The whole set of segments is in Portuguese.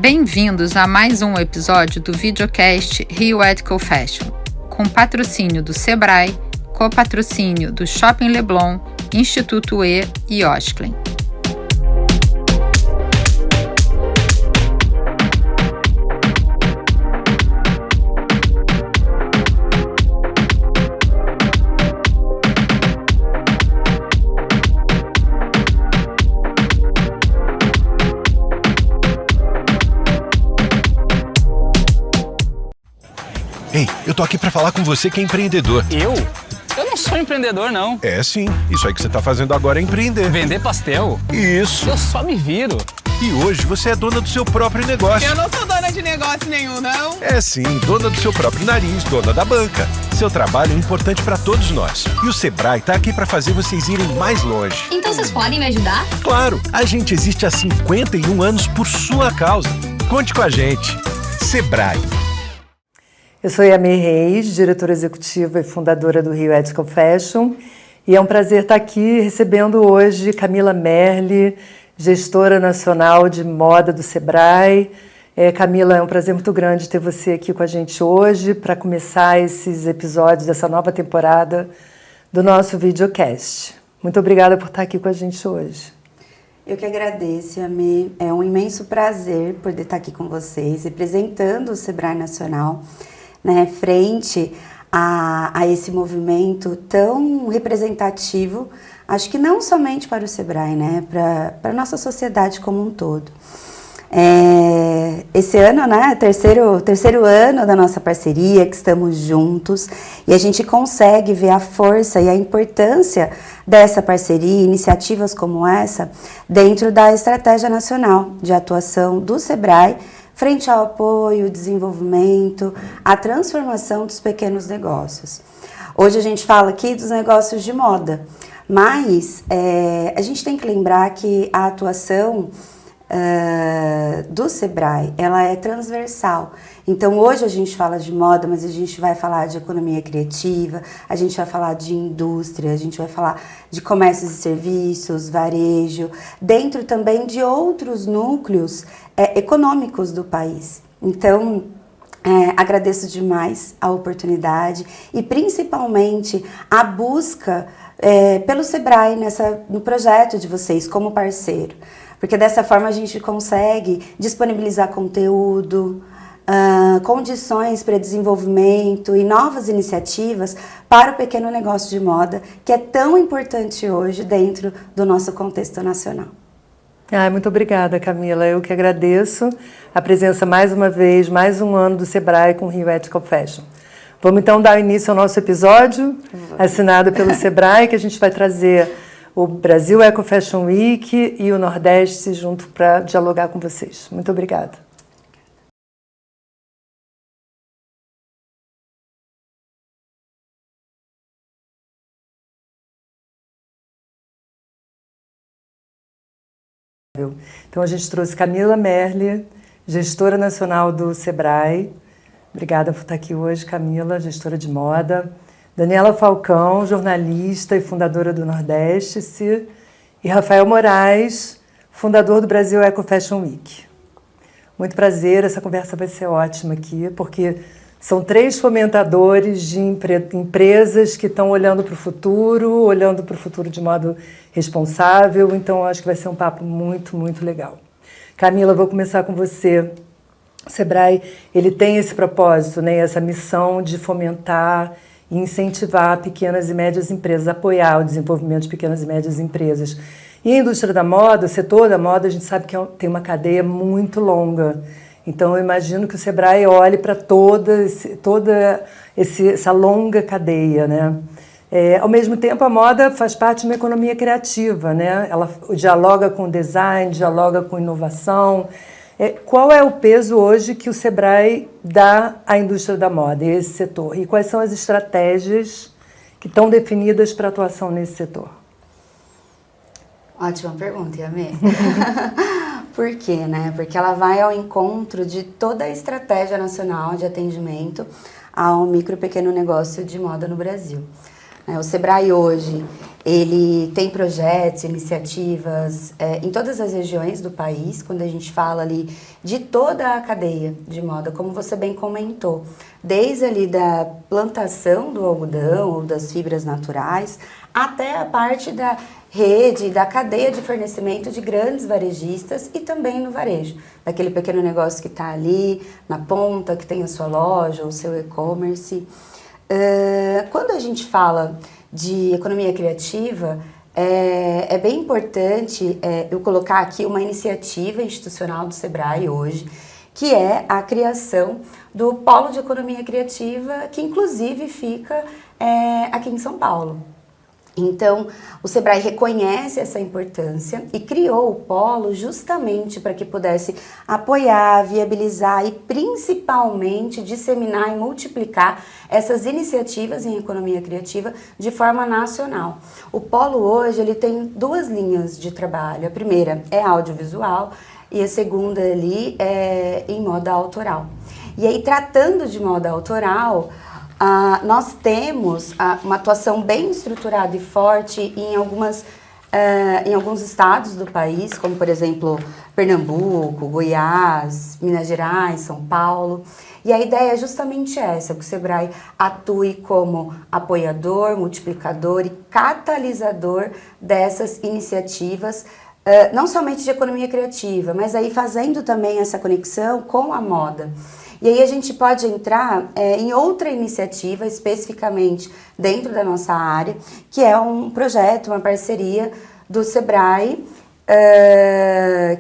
Bem-vindos a mais um episódio do videocast Rio Ethical Fashion, com patrocínio do Sebrae, copatrocínio do Shopping Leblon, Instituto E e Osklen. Ei, eu tô aqui pra falar com você que é empreendedor. Eu? Eu não sou empreendedor, não. É sim, isso aí que você tá fazendo agora é empreender. Vender pastel? Isso. Eu só me viro. E hoje você é dona do seu próprio negócio. Eu não sou dona de negócio nenhum, não. É sim, dona do seu próprio nariz, dona da banca. Seu trabalho é importante pra todos nós. E o Sebrae tá aqui pra fazer vocês irem mais longe. Então vocês podem me ajudar? Claro, a gente existe há 51 anos por sua causa. Conte com a gente. Sebrae. Eu sou Yamê Reis, diretora executiva e fundadora do Rio Ethical Fashion, e é um prazer estar aqui recebendo hoje Camila Merli, gestora nacional de moda do Sebrae. Camila, é um prazer muito grande ter você aqui com a gente hoje para começar esses episódios dessa nova temporada do nosso videocast. Muito obrigada por estar aqui com a gente hoje. Eu que agradeço, Yamê. É um imenso prazer poder estar aqui com vocês, representando o Sebrae Nacional, né, frente a esse movimento tão representativo, acho que não somente para o Sebrae, né, para a nossa sociedade como um todo. Esse ano, né, terceiro ano da nossa parceria, que estamos juntos, e a gente consegue ver a força e a importância dessa parceria, iniciativas como essa, dentro da estratégia nacional de atuação do Sebrae, frente ao apoio, desenvolvimento, a transformação dos pequenos negócios. Hoje a gente fala aqui dos negócios de moda, mas a gente tem que lembrar que a atuação do Sebrae, ela é transversal. Então hoje a gente fala de moda, mas a gente vai falar de economia criativa, a gente vai falar de indústria, a gente vai falar de comércios e serviços, varejo, dentro também de outros núcleos econômicos do país. Então, agradeço demais a oportunidade e principalmente a busca pelo Sebrae no projeto de vocês como parceiro. Porque dessa forma a gente consegue disponibilizar conteúdo, condições para desenvolvimento e novas iniciativas para o pequeno negócio de moda, que é tão importante hoje dentro do nosso contexto nacional. Muito obrigada, Camila. Eu que agradeço a presença mais uma vez, mais um ano do Sebrae com o Rio Ethical Fashion. Vamos então dar início ao nosso episódio, assinado pelo Sebrae, que a gente vai trazer o Brasil Eco Fashion Week e o Nordeste junto para dialogar com vocês. Muito obrigada. Então a gente trouxe Camila Merli, gestora nacional do Sebrae. Obrigada por estar aqui hoje, Camila, gestora de moda. Daniela Falcão, jornalista e fundadora do Nordeste, e Rafael Moraes, fundador do Brasil Eco Fashion Week. Muito prazer, essa conversa vai ser ótima aqui, porque são 3 fomentadores de empresas que estão olhando para o futuro de modo responsável, então acho que vai ser um papo muito, muito legal. Camila, vou começar com você. O Sebrae, ele tem esse propósito, né, essa missão de fomentar e incentivar pequenas e médias empresas, apoiar o desenvolvimento de pequenas e médias empresas. E a indústria da moda, o setor da moda, a gente sabe que tem uma cadeia muito longa. Então, eu imagino que o Sebrae olhe para toda essa longa cadeia, né? Ao mesmo tempo, a moda faz parte de uma economia criativa, né? Ela dialoga com design, dialoga com inovação. Qual é o peso hoje que o Sebrae dá à indústria da moda, esse setor? E quais são as estratégias que estão definidas para a atuação nesse setor? Ótima pergunta, Yamê. Por quê, né? Porque ela vai ao encontro de toda a estratégia nacional de atendimento ao micro e pequeno negócio de moda no Brasil. O Sebrae hoje, Ele tem projetos, iniciativas em todas as regiões do país, quando a gente fala ali de toda a cadeia de moda, como você bem comentou, desde ali da plantação do algodão ou das fibras naturais, até a parte da rede, da cadeia de fornecimento de grandes varejistas e também no varejo, daquele pequeno negócio que está ali na ponta, que tem a sua loja, o seu e-commerce. Quando a gente fala de economia criativa, é bem importante eu colocar aqui uma iniciativa institucional do SEBRAE hoje, que é a criação do Polo de Economia Criativa, que inclusive fica aqui em São Paulo. Então, o SEBRAE reconhece essa importância e criou o polo justamente para que pudesse apoiar, viabilizar e principalmente disseminar e multiplicar essas iniciativas em economia criativa de forma nacional. O polo hoje ele tem duas linhas de trabalho. A primeira é audiovisual e a segunda ali é em moda autoral. E aí, tratando de moda autoral, nós temos uma atuação bem estruturada e forte em alguns estados do país, como por exemplo Pernambuco, Goiás, Minas Gerais, São Paulo. E a ideia é justamente essa, que o SEBRAE atue como apoiador, multiplicador e catalisador dessas iniciativas, não somente de economia criativa, mas aí fazendo também essa conexão com a moda. E aí a gente pode entrar em outra iniciativa, especificamente dentro da nossa área, que é um projeto, uma parceria do SEBRAE,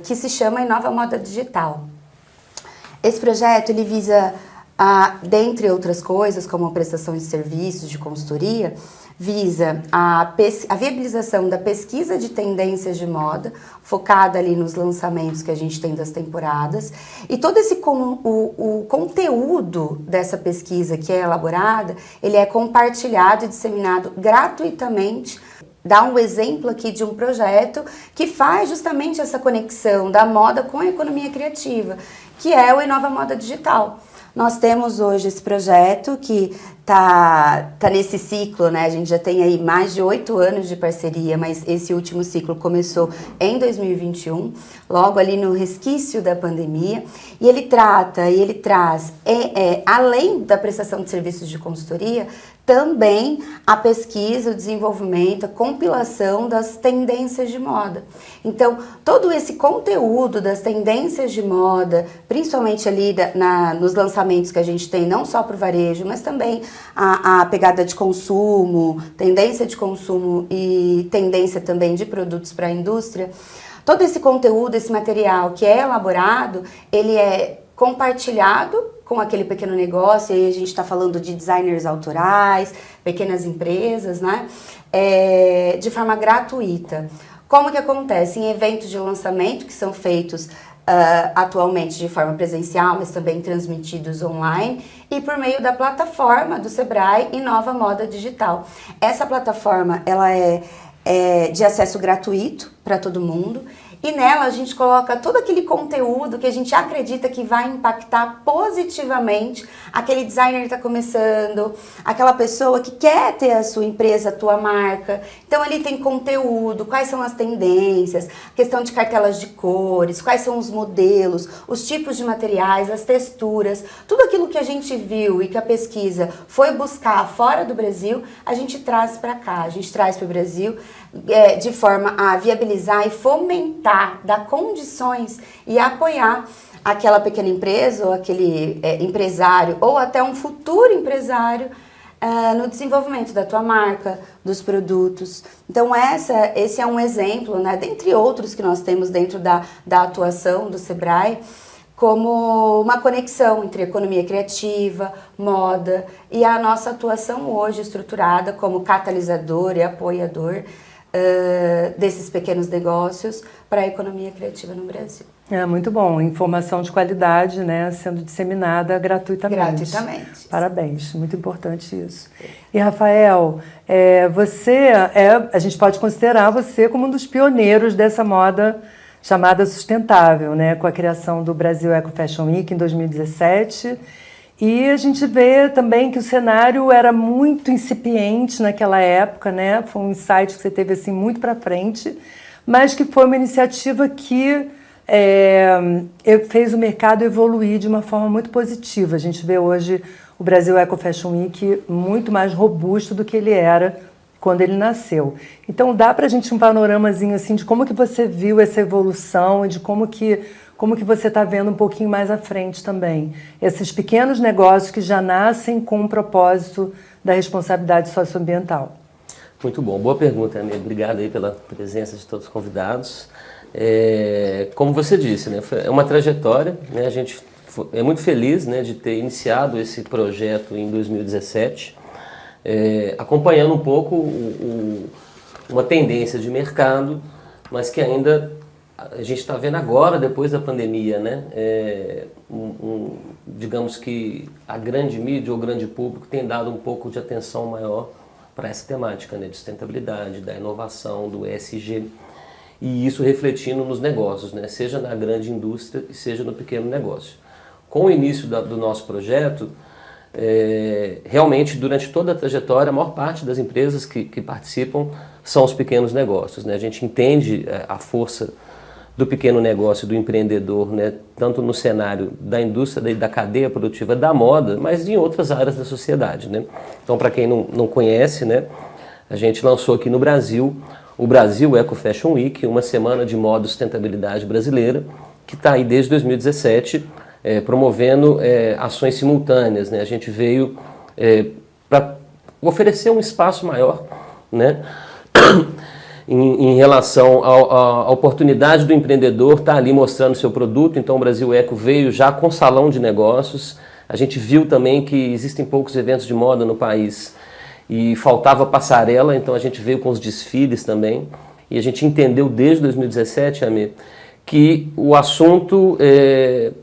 que se chama Inova Moda Digital. Esse projeto ele visa, dentre outras coisas, como a prestação de serviços de consultoria, visa a viabilização da pesquisa de tendências de moda, focada ali nos lançamentos que a gente tem das temporadas, e todo esse o conteúdo dessa pesquisa que é elaborada, ele é compartilhado e disseminado gratuitamente. Dá um exemplo aqui de um projeto que faz justamente essa conexão da moda com a economia criativa, que é o Inova Moda Digital. Nós temos hoje esse projeto que tá nesse ciclo, né? A gente já tem aí mais de 8 anos de parceria, mas esse último ciclo começou em 2021, logo ali no resquício da pandemia, e ele traz, além da prestação de serviços de consultoria, também a pesquisa, o desenvolvimento, a compilação das tendências de moda. Então, todo esse conteúdo das tendências de moda, principalmente ali nos lançamentos que a gente tem, não só para o varejo, mas também a pegada de consumo, tendência de consumo e tendência também de produtos para a indústria, todo esse conteúdo, esse material que é elaborado, ele é compartilhado com aquele pequeno negócio, e aí a gente está falando de designers autorais, pequenas empresas, né? De forma gratuita. Como que acontece? Em eventos de lançamento que são feitos atualmente de forma presencial, mas também transmitidos online, e por meio da plataforma do SEBRAE Inova Moda Digital. Essa plataforma ela é de acesso gratuito para todo mundo, e nela a gente coloca todo aquele conteúdo que a gente acredita que vai impactar positivamente aquele designer que está começando, aquela pessoa que quer ter a sua empresa, a tua marca. Então ali tem conteúdo, quais são as tendências, questão de cartelas de cores, quais são os modelos, os tipos de materiais, as texturas, tudo aquilo que a gente viu e que a pesquisa foi buscar fora do Brasil, a gente traz para cá, a gente traz para o Brasil de forma a viabilizar e fomentar, dar condições e apoiar aquela pequena empresa ou aquele empresário ou até um futuro empresário no desenvolvimento da tua marca, dos produtos. Então esse é um exemplo, né, dentre outros que nós temos dentro da atuação do SEBRAE, como uma conexão entre economia criativa, moda e a nossa atuação hoje estruturada como catalisador e apoiador desses pequenos negócios para a economia criativa no Brasil. Muito bom. Informação de qualidade, né, sendo disseminada gratuitamente. Gratuitamente. Parabéns, muito importante isso. E, Rafael, a gente pode considerar você como um dos pioneiros dessa moda chamada sustentável, né, com a criação do Brasil Eco Fashion Week em 2017 E a gente vê também que o cenário era muito incipiente naquela época, né? Foi um insight que você teve assim muito para frente, mas que foi uma iniciativa que fez o mercado evoluir de uma forma muito positiva. A gente vê hoje o Brasil Eco Fashion Week muito mais robusto do que ele era quando ele nasceu. Então dá para a gente um panoramazinho assim de como que você viu essa evolução e de como que você está vendo um pouquinho mais à frente também. Esses pequenos negócios que já nascem com um propósito da responsabilidade socioambiental. Muito bom, boa pergunta, Amir. Obrigado aí pela presença de todos os convidados. Como você disse, né, é uma trajetória, né, a gente é muito feliz, né, de ter iniciado esse projeto em 2017, acompanhando um pouco uma tendência de mercado, mas que ainda a gente está vendo agora, depois da pandemia, né, digamos que a grande mídia ou o grande público tem dado um pouco de atenção maior para essa temática, né, de sustentabilidade, da inovação, do ESG, e isso refletindo nos negócios, né, seja na grande indústria e seja no pequeno negócio. Com o início do nosso projeto, realmente durante toda a trajetória, a maior parte das empresas que participam são os pequenos negócios, né? A gente entende a força do pequeno negócio, do empreendedor, né, tanto no cenário da indústria e da cadeia produtiva da moda, mas em outras áreas da sociedade, né? Então, para quem não conhece, né, a gente lançou aqui no Brasil o Brasil Eco Fashion Week, uma semana de moda e sustentabilidade brasileira, que está aí desde 2017, promovendo ações simultâneas, né? A gente veio para oferecer um espaço maior, né, em relação à oportunidade do empreendedor estar ali mostrando seu produto. Então o Brasil Eco veio já com salão de negócios. A gente viu também que existem poucos eventos de moda no país e faltava passarela, então a gente veio com os desfiles também. E a gente entendeu desde 2017, Amir, que o assunto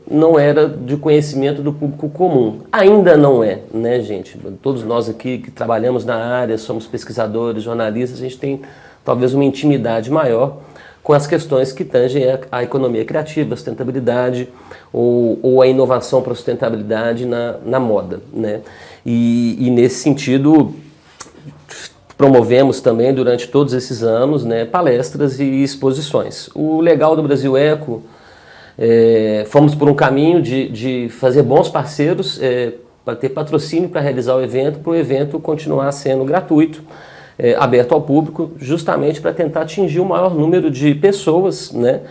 não era de conhecimento do público comum. Ainda não é, né, gente? Todos nós aqui que trabalhamos na área, somos pesquisadores, jornalistas, a gente tem talvez uma intimidade maior com as questões que tangem a economia criativa, a sustentabilidade ou a inovação para a sustentabilidade na moda, né? E nesse sentido, promovemos também durante todos esses anos, né, palestras e exposições. O legal do Brasil Eco, fomos por um caminho de fazer bons parceiros, para ter patrocínio para realizar o evento continuar sendo gratuito, aberto ao público, justamente para tentar atingir o maior número de pessoas, né,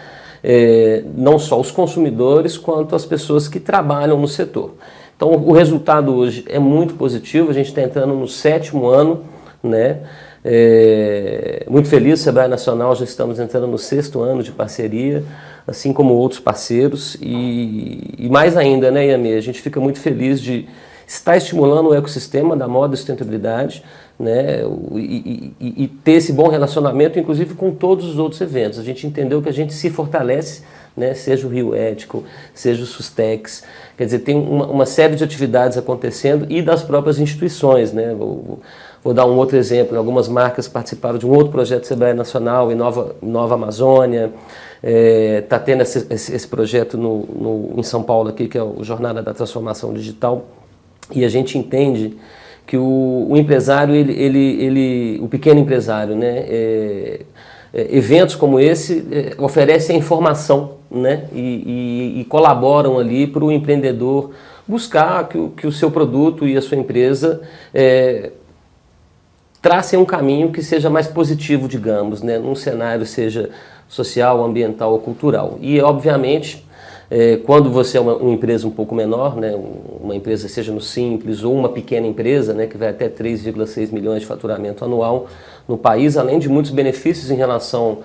não só os consumidores, quanto as pessoas que trabalham no setor. Então o resultado hoje é muito positivo, a gente está entrando no 7º ano, né? Muito feliz, Sebrae Nacional, já estamos entrando no 6º ano de parceria, assim como outros parceiros, e mais ainda, né, Yami, a gente fica muito feliz de estar estimulando o ecossistema da moda e sustentabilidade, né, e ter esse bom relacionamento, inclusive com todos os outros eventos. A gente entendeu que a gente se fortalece, né, seja o Rio Ético, seja o Sustex, quer dizer, tem uma série de atividades acontecendo e das próprias instituições, né. Vou dar um outro exemplo, algumas marcas participaram de um outro projeto Sebrae Nacional em Nova Amazônia, está tendo esse projeto em São Paulo aqui, que é o Jornada da Transformação Digital, e a gente entende que o empresário, o pequeno empresário, né, eventos como esse oferecem informação, né, e colaboram ali para o empreendedor buscar que o seu produto e a sua empresa tracem um caminho que seja mais positivo, digamos, né, num cenário seja social, ambiental ou cultural. E, obviamente, quando você é uma empresa um pouco menor, né, uma empresa seja no Simples ou uma pequena empresa, né, que vai até 3,6 milhões de faturamento anual no país, além de muitos benefícios em relação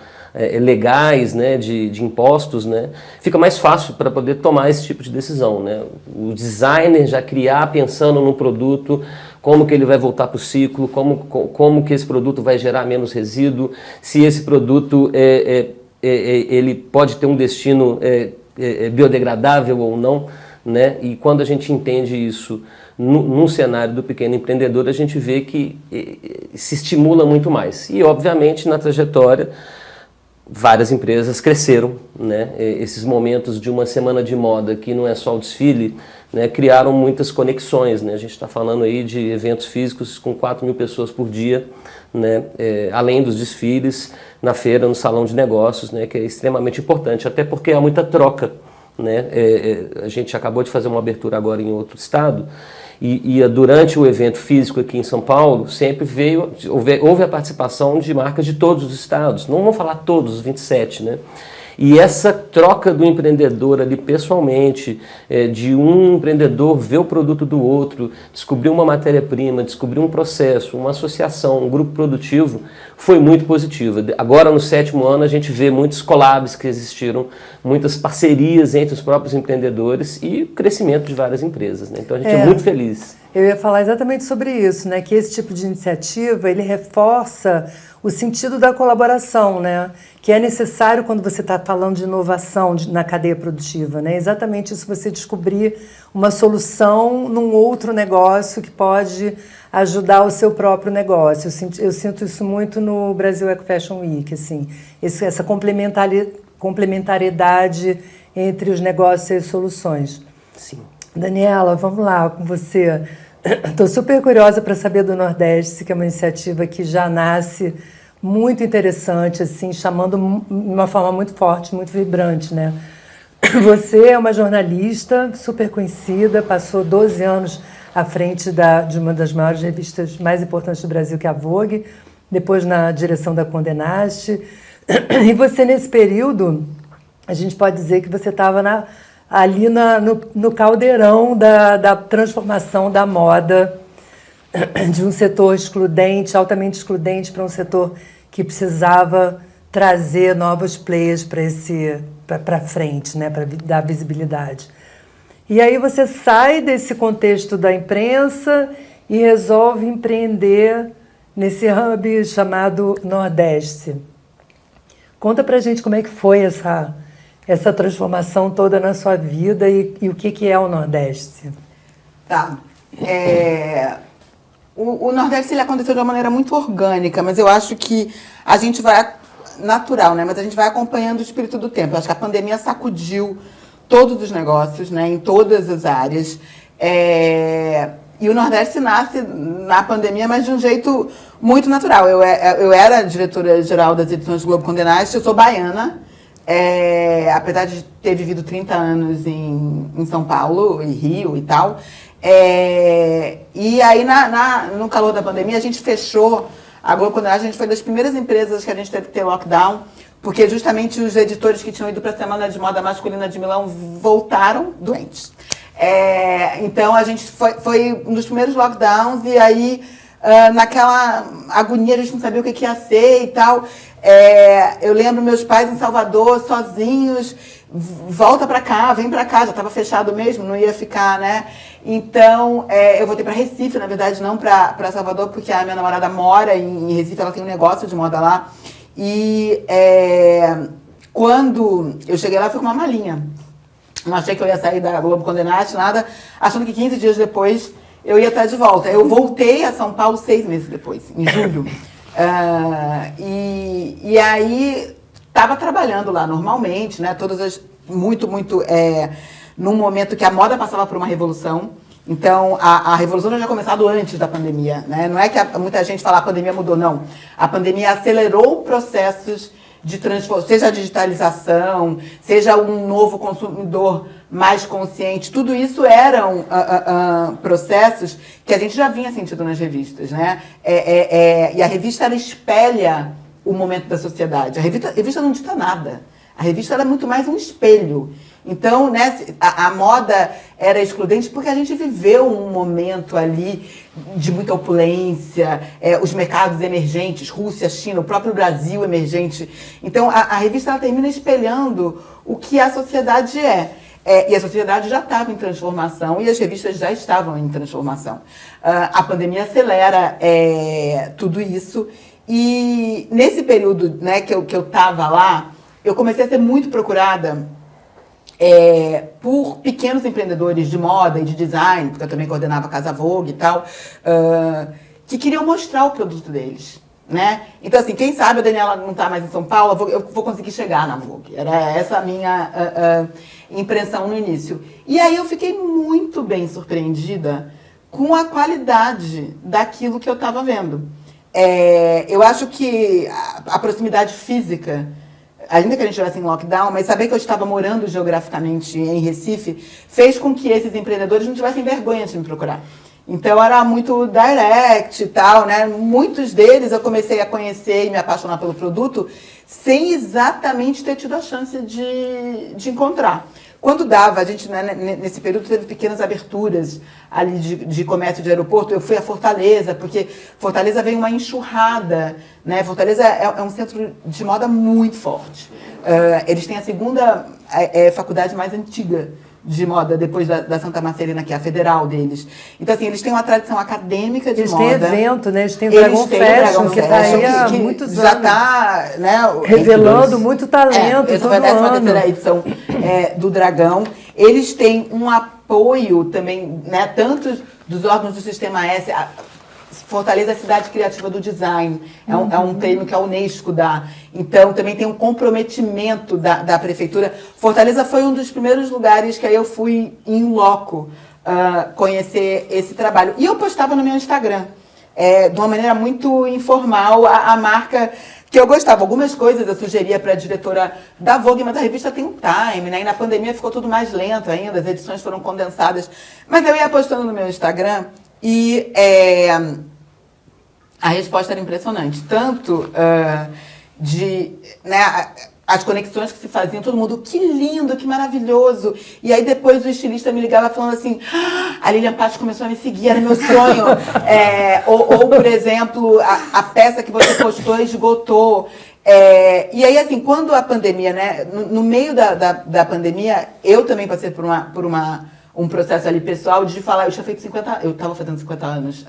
legais, né, de impostos, né, fica mais fácil para poder tomar esse tipo de decisão, né. O designer já criar pensando no produto, como que ele vai voltar para o ciclo, como que esse produto vai gerar menos resíduo, se esse produto ele pode ter um destino biodegradável ou não, né? E quando a gente entende isso num cenário do pequeno empreendedor, a gente vê que se estimula muito mais. E, obviamente, na trajetória, várias empresas cresceram, né? Esses momentos de uma semana de moda, que não é só o desfile, né, criaram muitas conexões, né? A gente está falando aí de eventos físicos com 4.000 pessoas por dia, né, além dos desfiles na feira, no salão de negócios, né, que é extremamente importante, até porque há muita troca, né? A gente acabou de fazer uma abertura agora em outro estado e durante o evento físico aqui em São Paulo sempre houve a participação de marcas de todos os estados, não vamos falar todos os 27, né? E essa troca do empreendedor ali pessoalmente, de um empreendedor ver o produto do outro, descobrir uma matéria-prima, descobrir um processo, uma associação, um grupo produtivo, foi muito positiva. Agora no 7º ano a gente vê muitos collabs que existiram, muitas parcerias entre os próprios empreendedores e crescimento de várias empresas, né? Então a gente é muito feliz. Eu ia falar exatamente sobre isso, né? Que esse tipo de iniciativa, ele reforça o sentido da colaboração, né? Que é necessário quando você está falando de inovação na cadeia produtiva, né? Exatamente isso, você descobrir uma solução num outro negócio que pode ajudar o seu próprio negócio. Eu sinto isso muito no Brasil Eco Fashion Week, assim, essa complementariedade entre os negócios e as soluções. Sim. Daniela, vamos lá com você. Estou super curiosa para saber do Nordeste, que é uma iniciativa que já nasce muito interessante, assim, chamando de uma forma muito forte, muito vibrante, né? Você é uma jornalista super conhecida, passou 12 anos à frente de uma das maiores revistas mais importantes do Brasil, que é a Vogue, depois na direção da Condé Nast. E você, nesse período, a gente pode dizer que você estava ali no caldeirão da transformação da moda, de um setor excludente, altamente excludente, para um setor que precisava trazer novos players para frente, né, para dar visibilidade. E aí você sai desse contexto da imprensa e resolve empreender nesse hub chamado Nordeste. Conta pra gente como é que foi essa transformação toda na sua vida e o que é o Nordeste. Tá. O Nordeste ele aconteceu de uma maneira muito orgânica, mas eu acho que a gente vai... natural, né? Mas a gente vai acompanhando o espírito do tempo. Eu acho que a pandemia sacudiu todos os negócios, né? Em todas as áreas. E o Nordeste nasce na pandemia, mas de um jeito muito natural. Eu era diretora-geral das edições do Globo Condé Nast, eu sou baiana, apesar de ter vivido 30 anos em São Paulo e Rio e tal. E aí, no calor da pandemia, a gente fechou a Globo Condé Nast. A gente foi das primeiras empresas que a gente teve que ter lockdown, porque justamente os editores que tinham ido para a Semana de Moda Masculina de Milão voltaram doentes. Então, a gente foi um dos primeiros lockdowns, e aí, naquela agonia, a gente não sabia o que ia ser e tal. Eu lembro meus pais em Salvador, sozinhos, volta para cá, vem para cá, já estava fechado mesmo, não ia ficar, né? Então, eu voltei para Recife, na verdade, não para Salvador, porque a minha namorada mora em Recife, ela tem um negócio de moda lá. E quando eu cheguei lá, eu fui com uma malinha. Não achei que eu ia sair da Globo Condé Nast, nada, achando que 15 dias depois eu ia estar de volta. Eu voltei a São Paulo 6 meses depois, em julho. E aí, estava trabalhando lá normalmente, né? Muito, num momento que a moda passava por uma revolução. Então, a revolução já tinha começado antes da pandemia, né? Não é que muita gente fala que a pandemia mudou, não. A pandemia acelerou processos de transformação, seja a digitalização, seja um novo consumidor mais consciente. Tudo isso eram processos que a gente já vinha sentindo nas revistas, né? E a revista, ela espelha o momento da sociedade. A revista não dita nada. A revista, ela é muito mais um espelho. Então, né, a moda era excludente porque a gente viveu um momento ali de muita opulência, os mercados emergentes, Rússia, China, o próprio Brasil emergente. Então, a revista ela termina espelhando o que a sociedade é. E a sociedade já estava em transformação e as revistas já estavam em transformação. A pandemia acelera tudo isso. E nesse período, né, que eu estava lá, eu comecei a ser muito procurada por pequenos empreendedores de moda e de design, porque eu também coordenava a Casa Vogue e tal, que queriam mostrar o produto deles, né? Então, assim, quem sabe a Daniela não está mais em São Paulo, eu vou conseguir chegar na Vogue. Era essa a minha... impressão no início. E aí eu fiquei muito bem surpreendida com a qualidade daquilo que eu estava vendo. Eu acho que a proximidade física, ainda que a gente estivesse em lockdown, mas saber que eu estava morando geograficamente em Recife, fez com que esses empreendedores não tivessem vergonha de me procurar. Então era muito direct e tal, né? Muitos deles eu comecei a conhecer e me apaixonar pelo produto sem exatamente ter tido a chance de encontrar. Quando dava, a gente, né, nesse período, teve pequenas aberturas ali de comércio de aeroporto. Eu fui a Fortaleza, porque Fortaleza veio uma enxurrada, né? Fortaleza é um centro de moda muito forte. Eles têm a segunda faculdade mais antiga de moda, depois da Santa Marcelina, que é a federal deles. Então, assim, eles têm uma tradição acadêmica de moda. Eles têm evento, né? Eles têm o Dragon Fashion, que está aí há muitos anos. Já está, né, revelando muito talento todo ano. Essa foi a 13ª edição do Dragão. Eles têm um apoio também, né, tanto dos órgãos do Sistema S. Fortaleza é a cidade criativa do design, é um prêmio que a Unesco dá. Então, também tem um comprometimento da prefeitura. Fortaleza foi um dos primeiros lugares que aí eu fui em loco conhecer esse trabalho. E eu postava no meu Instagram, de uma maneira muito informal, a marca que eu gostava. Algumas coisas eu sugeria para a diretora da Vogue, mas a revista tem um time, né? E na pandemia ficou tudo mais lento ainda, as edições foram condensadas. Mas eu ia postando no meu Instagram e a resposta era impressionante. Tanto né, as conexões que se faziam, todo mundo, que lindo, que maravilhoso. E aí depois o estilista me ligava falando assim, a Lilian Patti começou a me seguir, era meu sonho. Ou, por exemplo, a peça que você postou esgotou. E aí, assim, quando a pandemia, né, no meio da pandemia, eu também passei por um processo ali pessoal de falar, eu tinha feito 50, eu estava fazendo 50 anos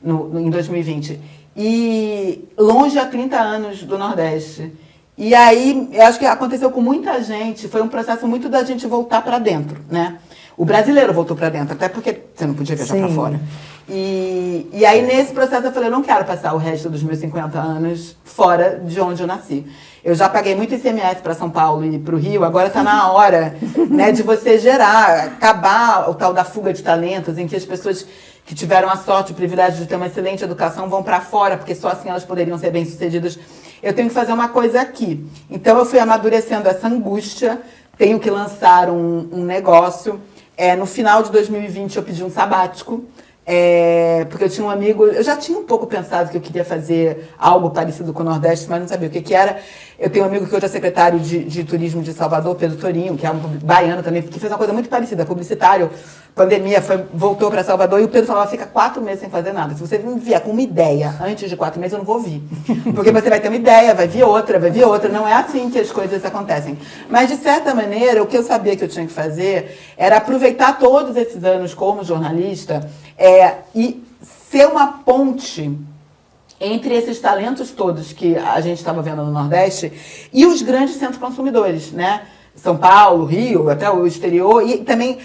em 2020, e longe há 30 anos do Nordeste. E aí, eu acho que aconteceu com muita gente, foi um processo muito da gente voltar para dentro, né? O brasileiro voltou para dentro, até porque você não podia viajar para fora. E aí, nesse processo, eu falei, eu não quero passar o resto dos meus 50 anos fora de onde eu nasci. Eu já paguei muito ICMS para São Paulo e para o Rio, agora está na hora, né, de você acabar o tal da fuga de talentos, em que as pessoas que tiveram a sorte, o privilégio de ter uma excelente educação vão para fora, porque só assim elas poderiam ser bem-sucedidas. Eu tenho que fazer uma coisa aqui. Então, eu fui amadurecendo essa angústia, tenho que lançar um negócio. No final de 2020, eu pedi um sabático, porque eu tinha um amigo, eu já tinha um pouco pensado que eu queria fazer algo parecido com o Nordeste, mas não sabia o que era. Eu tenho um amigo que hoje é secretário de turismo de Salvador, Pedro Torinho, que é um baiano também, que fez uma coisa muito parecida, publicitário, pandemia, voltou para Salvador, e o Pedro falava, fica 4 meses sem fazer nada. Se você me vier com uma ideia antes de 4 meses, eu não vou vir. Porque você vai ter uma ideia, vai vir outra, não é assim que as coisas acontecem. Mas, de certa maneira, o que eu sabia que eu tinha que fazer era aproveitar todos esses anos como jornalista e ser uma ponte entre esses talentos todos que a gente estava vendo no Nordeste e os grandes centros consumidores, né? São Paulo, Rio, até o exterior, e também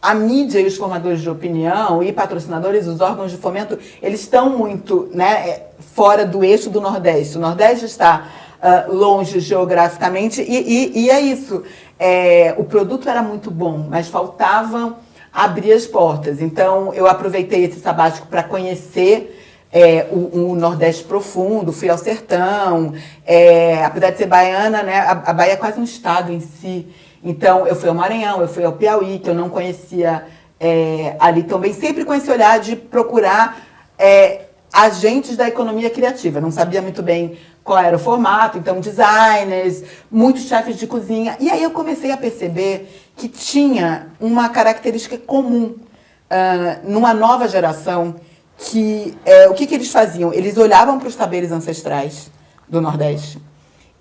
a mídia e os formadores de opinião e patrocinadores, os órgãos de fomento, eles estão muito, né, fora do eixo do Nordeste. O Nordeste está longe geograficamente e é isso. O produto era muito bom, mas faltava abrir as portas. Então, eu aproveitei esse sabático para conhecer o Nordeste profundo, fui ao sertão, apesar de ser baiana, né, a Bahia é quase um estado em si. Então, eu fui ao Maranhão, eu fui ao Piauí, que eu não conhecia ali também, sempre com esse olhar de procurar agentes da economia criativa. Não sabia muito bem qual era o formato, então designers, muitos chefes de cozinha. E aí eu comecei a perceber que tinha uma característica comum numa nova geração, que o que eles faziam? Eles olhavam para os saberes ancestrais do Nordeste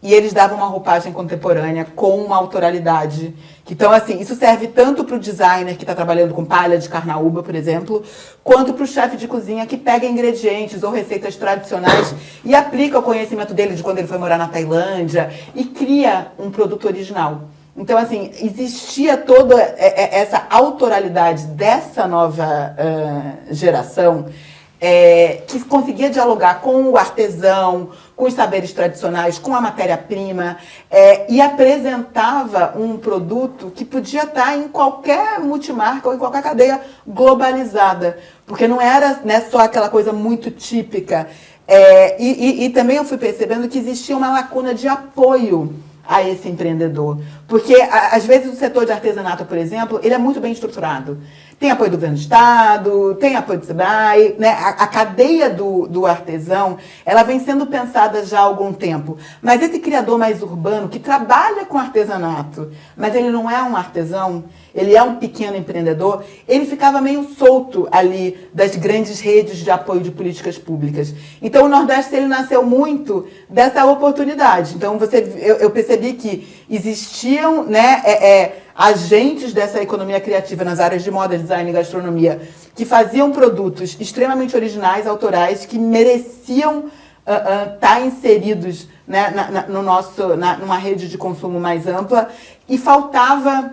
e eles davam uma roupagem contemporânea com uma autoralidade. Então, assim, isso serve tanto para o designer que está trabalhando com palha de carnaúba, por exemplo, quanto para o chefe de cozinha que pega ingredientes ou receitas tradicionais e aplica o conhecimento dele de quando ele foi morar na Tailândia e cria um produto original. Então, assim, existia toda essa autoralidade dessa nova geração que conseguia dialogar com o artesão, com os saberes tradicionais, com a matéria-prima, e apresentava um produto que podia estar em qualquer multimarca ou em qualquer cadeia globalizada, porque não era, né, só aquela coisa muito típica. E também eu fui percebendo que existia uma lacuna de apoio a esse empreendedor. Porque, às vezes, o setor de artesanato, por exemplo, ele é muito bem estruturado. Tem apoio do governo do Estado, tem apoio do SEBRAE, né? A cadeia do artesão, ela vem sendo pensada já há algum tempo. Mas esse criador mais urbano, que trabalha com artesanato, mas ele não é um artesão, ele é um pequeno empreendedor, ele ficava meio solto ali das grandes redes de apoio de políticas públicas. Então, o Nordeste, ele nasceu muito dessa oportunidade. Então, eu percebi que existiam, né, agentes dessa economia criativa nas áreas de moda, design e gastronomia que faziam produtos extremamente originais, autorais, que mereciam estar inseridos, né, numa rede de consumo mais ampla, e faltava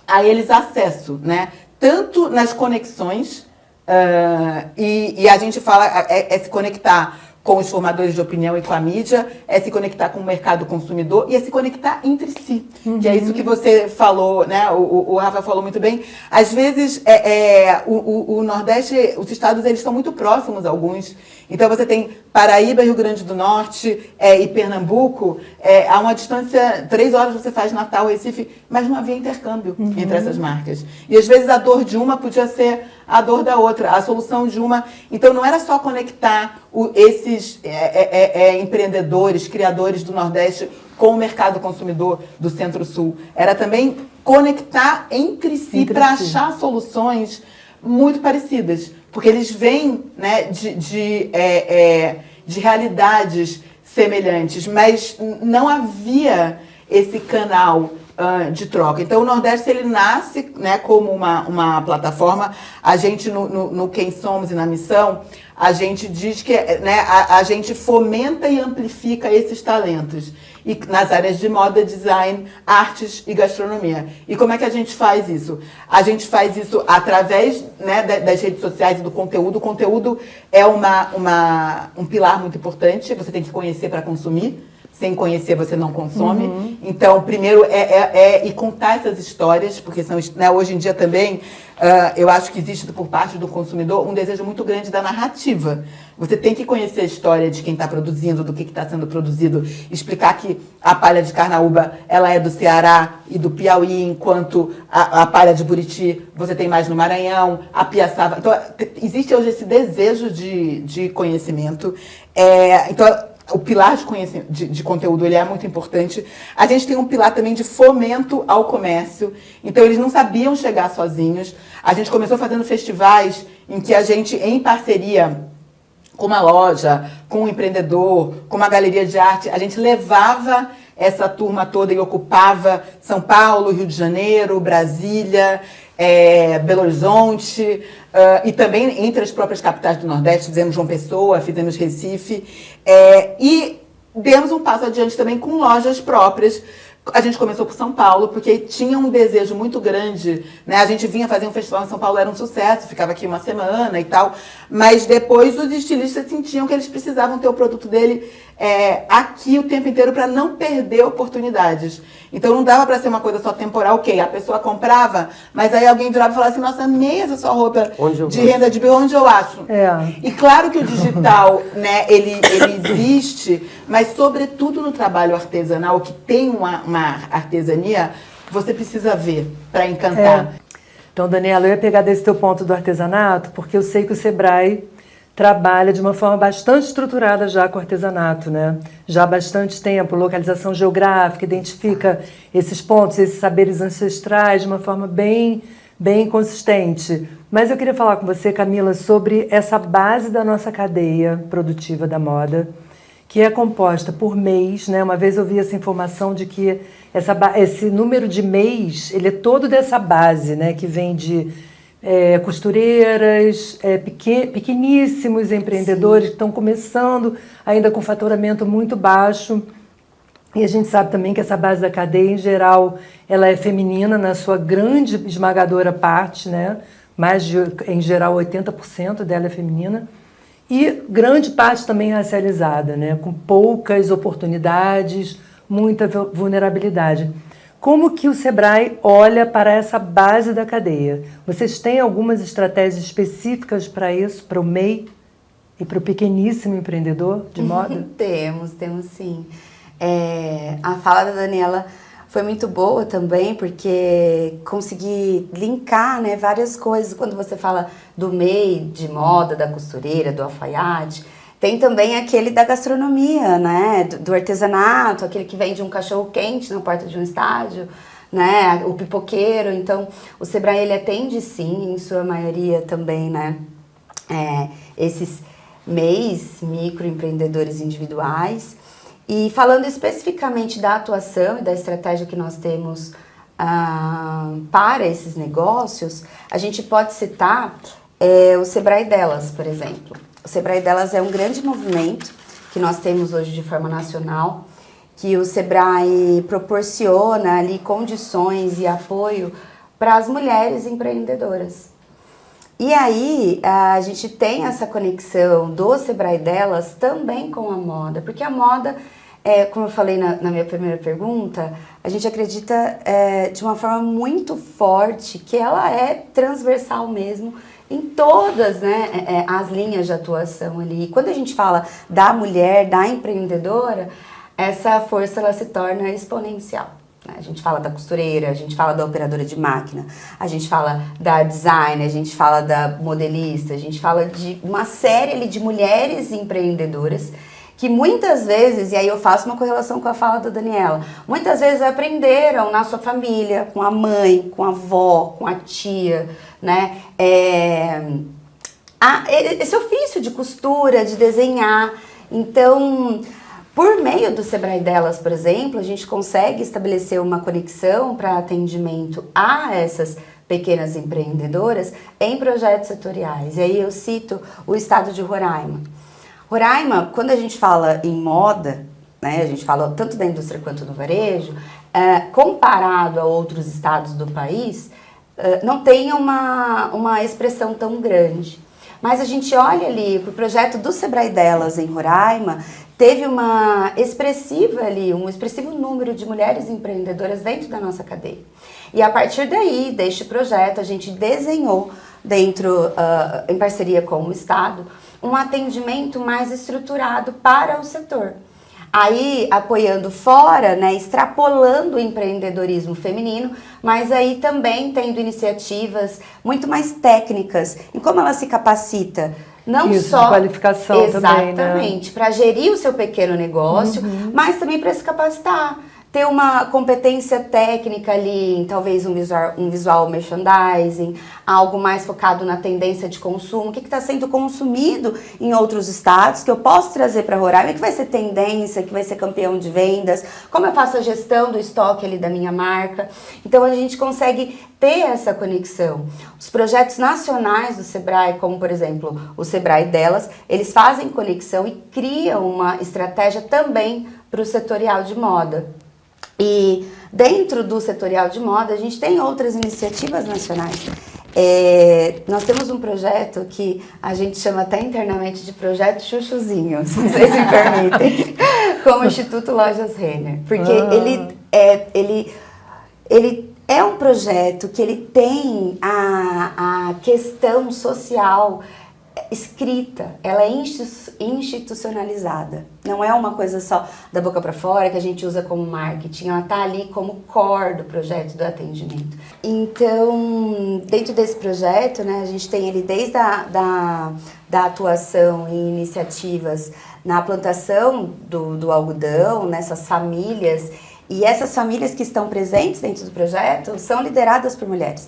a eles acesso, né, tanto nas conexões, e a gente fala, se conectar com os formadores de opinião e com a mídia, é se conectar com o mercado consumidor e é se conectar entre si. Que é isso que você falou, né? O Rafa falou muito bem. Às vezes, o Nordeste, os estados, eles são muito próximos, alguns. Então, você tem Paraíba, Rio Grande do Norte e Pernambuco, a uma distância, 3 horas você faz Natal, Recife, mas não havia intercâmbio entre essas marcas. E, às vezes, a dor de uma podia ser a dor da outra, a solução de uma. Então, não era só conectar esses empreendedores, criadores do Nordeste com o mercado consumidor do Centro-Sul. Era também conectar entre si para achar soluções muito parecidas. Porque eles vêm, né, de realidades semelhantes, mas não havia esse canal de troca. Então, o Nordeste, ele nasce, né, como uma plataforma. A gente, no Quem Somos e na Missão, a gente diz que, né, a gente fomenta e amplifica esses talentos. E nas áreas de moda, design, artes e gastronomia. E como é que a gente faz isso? A gente faz isso através, né, das redes sociais e do conteúdo. O conteúdo é um pilar muito importante. Você tem que conhecer para consumir. Sem conhecer, você não consome. Então, primeiro é contar essas histórias, porque são, né, hoje em dia também, eu acho que existe por parte do consumidor um desejo muito grande da narrativa. Você tem que conhecer a história de quem está produzindo, do que está sendo produzido, explicar que a palha de carnaúba, ela é do Ceará e do Piauí, enquanto a palha de Buriti você tem mais no Maranhão, a piaçava. Então, existe hoje esse desejo de conhecimento. Então, o pilar de conteúdo, ele é muito importante. A gente tem um pilar também de fomento ao comércio. Então, eles não sabiam chegar sozinhos. A gente começou fazendo festivais em que a gente, em parceria com uma loja, com um empreendedor, com uma galeria de arte, a gente levava essa turma toda e ocupava São Paulo, Rio de Janeiro, Brasília, Belo Horizonte, e também entre as próprias capitais do Nordeste. Fizemos João Pessoa, fizemos Recife, e demos um passo adiante também com lojas próprias. A gente começou por São Paulo, porque tinha um desejo muito grande, né? A gente vinha fazer um festival em São Paulo, era um sucesso, ficava aqui uma semana e tal, mas depois os estilistas sentiam que eles precisavam ter o produto dele aqui o tempo inteiro para não perder oportunidades. Então não dava para ser uma coisa só temporal, ok, a pessoa comprava, mas aí alguém virava e falava assim, nossa, amei essa sua roupa de renda de bico, onde eu acho? E claro que o digital, né, ele existe, mas sobretudo no trabalho artesanal, que tem uma artesania, você precisa ver para encantar. Então, Daniela, eu ia pegar desse teu ponto do artesanato, porque eu sei que o SEBRAE trabalha de uma forma bastante estruturada já com o artesanato, né? Já há bastante tempo, localização geográfica, identifica esses pontos, esses saberes ancestrais de uma forma bem consistente. Mas eu queria falar com você, Camila, sobre essa base da nossa cadeia produtiva da moda, que é composta por MEIs, né? Uma vez eu vi essa informação de que esse número de MEIs, ele é todo dessa base, né? Que vem de costureiras, pequeníssimos empreendedores que estão começando ainda com faturamento muito baixo. E a gente sabe também que essa base da cadeia, em geral, ela é feminina na sua grande esmagadora parte, né? Em geral, 80% dela é feminina. e grande parte também racializada, né? Com poucas oportunidades, muita vulnerabilidade. Como que o Sebrae olha para essa base da cadeia? Vocês têm algumas estratégias específicas para isso, para o MEI e para o pequeníssimo empreendedor de moda? Temos sim. A fala da Daniela foi muito boa também, porque consegui linkar, né, várias coisas. Quando você fala do MEI, de moda, da costureira, do alfaiate, tem também aquele da gastronomia, né, do artesanato, aquele que vende um cachorro-quente na porta de um estádio, né, o pipoqueiro. Então, o Sebrae, ele atende sim, em sua maioria também, né, esses MEIs, microempreendedores individuais. E falando especificamente da atuação e da estratégia que nós temos para esses negócios, a gente pode citar o Sebrae Delas, por exemplo. O Sebrae Delas é um grande movimento que nós temos hoje de forma nacional, que o Sebrae proporciona ali condições e apoio para as mulheres empreendedoras. E aí, a gente tem essa conexão do Sebrae Delas também com a moda, porque a moda, como eu falei na minha primeira pergunta, a gente acredita de uma forma muito forte que ela é transversal mesmo em todas, né, as linhas de atuação ali. E quando a gente fala da mulher, da empreendedora, essa força ela se torna exponencial. A gente fala da costureira, a gente fala da operadora de máquina, a gente fala da designer, a gente fala da modelista, a gente fala de uma série ali de mulheres empreendedoras que muitas vezes, e aí eu faço uma correlação com a fala da Daniela, muitas vezes aprenderam na sua família, com a mãe, com a avó, com a tia, né? Esse ofício de costura, de desenhar. Então, por meio do Sebrae Delas, por exemplo, a gente consegue estabelecer uma conexão para atendimento a essas pequenas empreendedoras em projetos setoriais. E aí eu cito o estado de Roraima. Roraima, quando a gente fala em moda, né, a gente fala tanto da indústria quanto do varejo, comparado a outros estados do país, não tem uma expressão tão grande. Mas a gente olha ali para o projeto do Sebrae Delas em Roraima, teve um expressivo número de mulheres empreendedoras dentro da nossa cadeia. E a partir daí, deste projeto, a gente desenhou, em parceria com o Estado, um atendimento mais estruturado para o setor. Aí, apoiando fora, né, extrapolando o empreendedorismo feminino, mas aí também tendo iniciativas muito mais técnicas em como ela se capacita. Não Isso, só de qualificação também, né? Exatamente, para gerir o seu pequeno negócio, mas também para se capacitar. Ter uma competência técnica ali, em talvez um visual merchandising, algo mais focado na tendência de consumo, o que está sendo consumido em outros estados, que eu posso trazer para Roraima, que vai ser tendência, que vai ser campeão de vendas, como eu faço a gestão do estoque ali da minha marca. Então a gente consegue ter essa conexão. Os projetos nacionais do Sebrae, como por exemplo o Sebrae Delas, eles fazem conexão e criam uma estratégia também para o setorial de moda. E dentro do setorial de moda, a gente tem outras iniciativas nacionais. Nós temos um projeto que a gente chama até internamente de projeto Chuchuzinho, se vocês me permitem, como o Instituto Lojas Renner. Porque ele é um projeto que ele tem a questão social escrita, ela é institucionalizada. Não é uma coisa só da boca para fora que a gente usa como marketing, ela está ali como core do projeto, do atendimento. Então, dentro desse projeto, né, a gente tem ele desde da atuação em iniciativas na plantação do algodão, nessas famílias, e essas famílias que estão presentes dentro do projeto são lideradas por mulheres.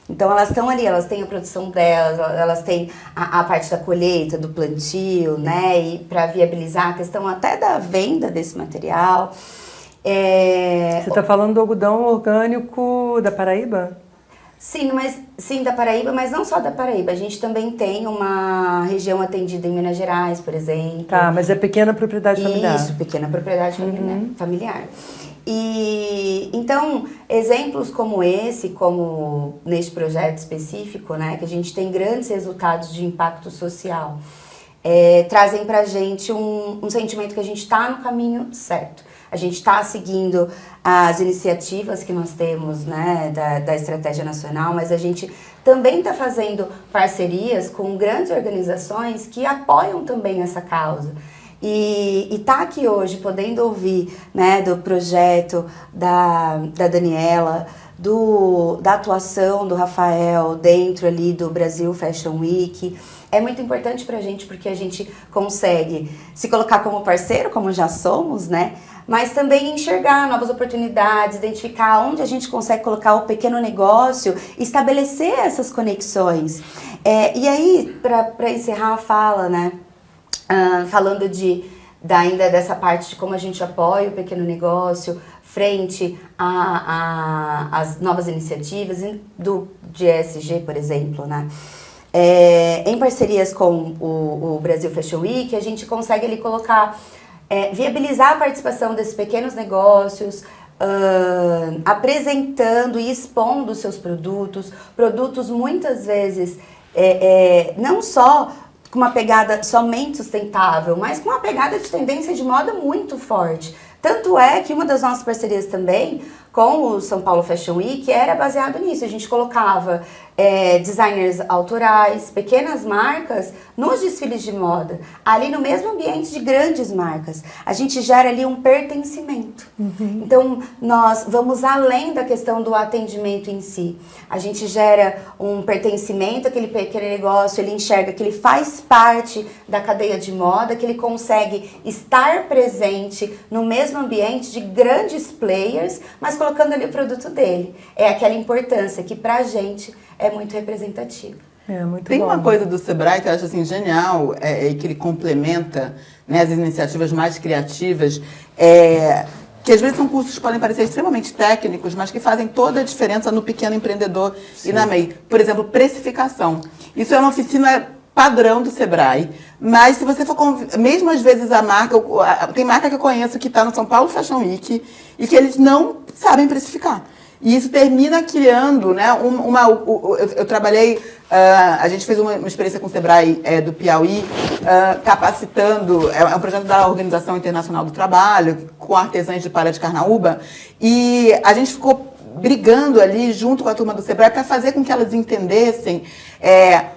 Então elas estão ali, elas têm a produção delas, elas têm a parte da colheita, do plantio, né? E para viabilizar a questão até da venda desse material. Você está falando do algodão orgânico da Paraíba? Sim, da Paraíba, mas não só da Paraíba. A gente também tem uma região atendida em Minas Gerais, por exemplo. Tá, mas é pequena propriedade familiar. Isso, pequena propriedade familiar. E então, exemplos como esse, como neste projeto específico, né, que a gente tem grandes resultados de impacto social, trazem pra gente um sentimento que a gente está no caminho certo. A gente está seguindo as iniciativas que nós temos, né, da Estratégia Nacional, mas a gente também está fazendo parcerias com grandes organizações que apoiam também essa causa. E tá aqui hoje podendo ouvir, né, do projeto da Daniela, da atuação do Rafael dentro ali do Brasil Fashion Week, é muito importante pra gente porque a gente consegue se colocar como parceiro, como já somos, né? Mas também enxergar novas oportunidades, identificar onde a gente consegue colocar o pequeno negócio, estabelecer essas conexões. E aí, para encerrar a fala, né? Falando ainda dessa parte de como a gente apoia o pequeno negócio frente às novas iniciativas de ESG, por exemplo, né? Em parcerias com o Brasil Fashion Week, a gente consegue ali colocar, viabilizar a participação desses pequenos negócios, apresentando e expondo seus produtos muitas vezes não só com uma pegada somente sustentável, mas com uma pegada de tendência de moda muito forte. Tanto é que uma das nossas parcerias também com o São Paulo Fashion Week era baseado nisso. A gente colocava designers autorais, pequenas marcas nos desfiles de moda, ali no mesmo ambiente de grandes marcas. A gente gera ali um pertencimento. Uhum. Então, nós vamos além da questão do atendimento em si. A gente gera um pertencimento, aquele pequeno negócio, ele enxerga que ele faz parte da cadeia de moda, que ele consegue estar presente no mesmo ambiente de grandes players, mas colocando ali o produto dele. É aquela importância que pra gente é muito representativa. Tem uma coisa do Sebrae que eu acho assim, genial, e que ele complementa, né, as iniciativas mais criativas, que às vezes são cursos que podem parecer extremamente técnicos, mas que fazem toda a diferença no pequeno empreendedor. Sim. E na MEI. Por exemplo, precificação. Isso é uma oficina padrão do Sebrae, mas se você for, mesmo às vezes a marca, tem marca que eu conheço que está no São Paulo Fashion Week e que eles não sabem precificar. E isso termina criando, né, eu trabalhei, a gente fez uma experiência com o Sebrae do Piauí, capacitando, é um projeto da Organização Internacional do Trabalho, com artesãs de Palha de Carnaúba, e a gente ficou brigando ali junto com a turma do Sebrae para fazer com que elas entendessem,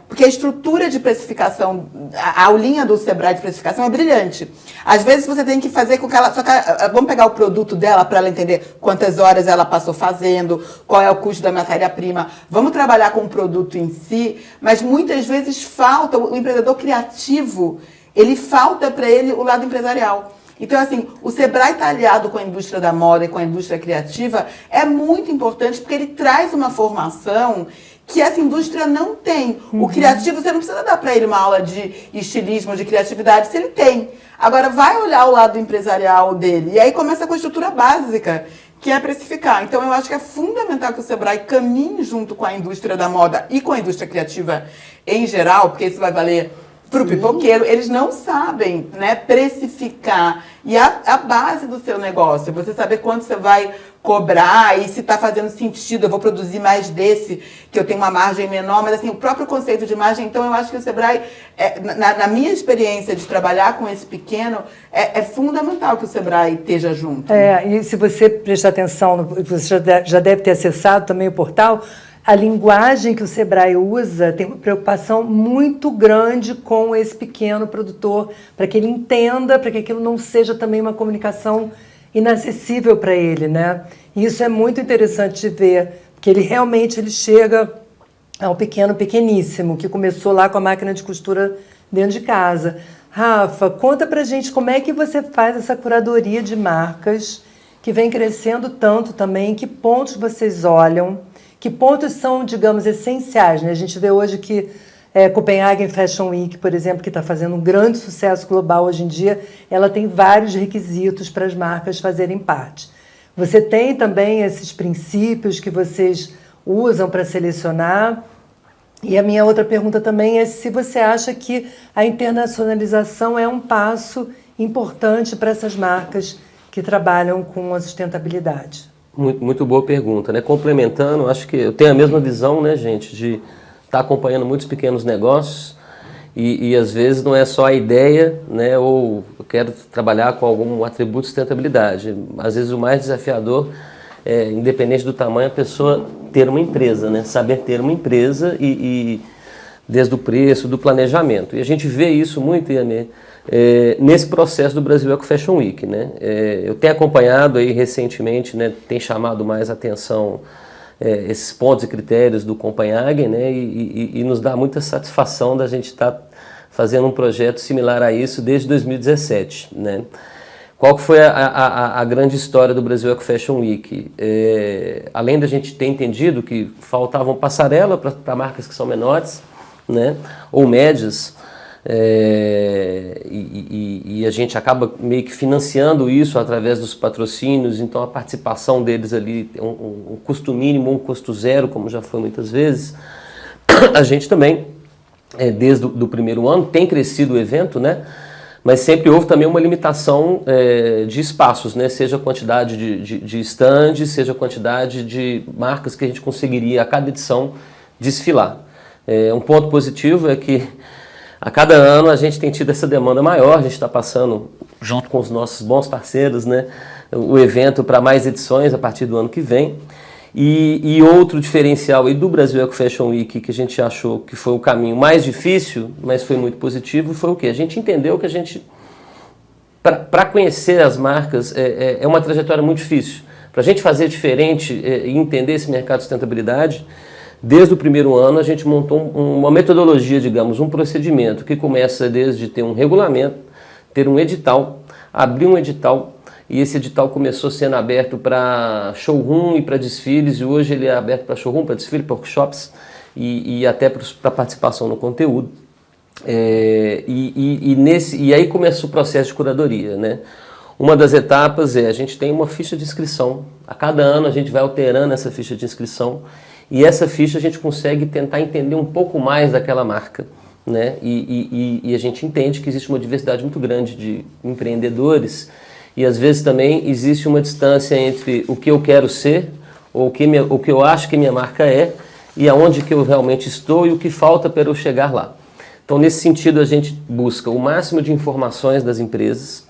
porque a estrutura de precificação, a aulinha do Sebrae de precificação é brilhante. Às vezes você tem que fazer com que ela, vamos pegar o produto dela para ela entender quantas horas ela passou fazendo, qual é o custo da matéria-prima, vamos trabalhar com o produto em si, mas muitas vezes falta, o empreendedor criativo, ele falta para ele o lado empresarial. Então, assim, o Sebrae está aliado com a indústria da moda e com a indústria criativa é muito importante porque ele traz uma formação que essa indústria não tem. Uhum. O criativo, você não precisa dar para ele uma aula de estilismo, de criatividade, se ele tem. Agora, vai olhar o lado empresarial dele e aí começa com a estrutura básica, que é precificar. Então, eu acho que é fundamental que o Sebrae caminhe junto com a indústria da moda e com a indústria criativa em geral, porque isso vai valer para o pipoqueiro. Eles não sabem, né, precificar. E a base do seu negócio, você saber quanto você vai cobrar e se está fazendo sentido, eu vou produzir mais desse, que eu tenho uma margem menor, mas assim, o próprio conceito de margem, então eu acho que o Sebrae, na minha experiência de trabalhar com esse pequeno, é fundamental que o Sebrae esteja junto. E se você prestar atenção, você já deve ter acessado também o portal, a linguagem que o Sebrae usa tem uma preocupação muito grande com esse pequeno produtor, para que ele entenda, para que aquilo não seja também uma comunicação inacessível para ele, né? E isso é muito interessante de ver, porque ele realmente chega ao pequeníssimo, que começou lá com a máquina de costura dentro de casa. Rafa, conta pra gente como é que você faz essa curadoria de marcas que vem crescendo tanto também, que pontos vocês olham, que pontos são, digamos, essenciais, né? A gente vê hoje que Copenhagen Fashion Week, por exemplo, que está fazendo um grande sucesso global hoje em dia, ela tem vários requisitos para as marcas fazerem parte. Você tem também esses princípios que vocês usam para selecionar. E a minha outra pergunta também é se você acha que a internacionalização é um passo importante para essas marcas que trabalham com a sustentabilidade. Muito boa pergunta, né? Complementando, acho que eu tenho a mesma visão, né, gente, de estar acompanhando muitos pequenos negócios E às vezes não é só a ideia, né, ou eu quero trabalhar com algum atributo de sustentabilidade. Às vezes o mais desafiador é, independente do tamanho, a pessoa ter uma empresa, né, saber ter uma empresa e desde o preço, do planejamento. E a gente vê isso muito, Ianê, nesse processo do Brasil Eco Fashion Week, né? Eu tenho acompanhado aí recentemente, né, tem chamado mais atenção esses pontos e critérios do Copenhagen, né, e nos dá muita satisfação da gente estar fazendo um projeto similar a isso desde 2017, né? Qual que foi a grande história do Brasil Eco Fashion Week? Além da gente ter entendido que faltavam passarela para marcas que são menores, né, ou médias, e a gente acaba meio que financiando isso através dos patrocínios, então a participação deles ali tem um custo mínimo, um custo zero, como já foi muitas vezes. A gente também, desde o primeiro ano, tem crescido o evento, né? Mas sempre houve também uma limitação de espaços, né? Seja a quantidade de stands, seja a quantidade de marcas que a gente conseguiria a cada edição desfilar. Um ponto positivo é que a cada ano a gente tem tido essa demanda maior, a gente está passando, junto com os nossos bons parceiros, né, o evento para mais edições a partir do ano que vem. E outro diferencial aí do Brasil Eco Fashion Week, que a gente achou que foi o caminho mais difícil, mas foi muito positivo, foi o quê? A gente entendeu que a gente, para conhecer as marcas, é uma trajetória muito difícil. Para a gente fazer diferente e entender esse mercado de sustentabilidade, desde o primeiro ano a gente montou uma metodologia, digamos, um procedimento que começa desde ter um regulamento, ter um edital, abrir um edital, e esse edital começou sendo aberto para showroom e para desfiles, e hoje ele é aberto para showroom, para desfile, para workshops e até para participação no conteúdo. E aí começa o processo de curadoria, né? Uma das etapas a gente tem uma ficha de inscrição. A cada ano a gente vai alterando essa ficha de inscrição, e essa ficha a gente consegue tentar entender um pouco mais daquela marca, né? E a gente entende que existe uma diversidade muito grande de empreendedores, e às vezes também existe uma distância entre o que eu quero ser, ou o que eu acho que minha marca é, e aonde que eu realmente estou e o que falta para eu chegar lá. Então, nesse sentido, a gente busca o máximo de informações das empresas,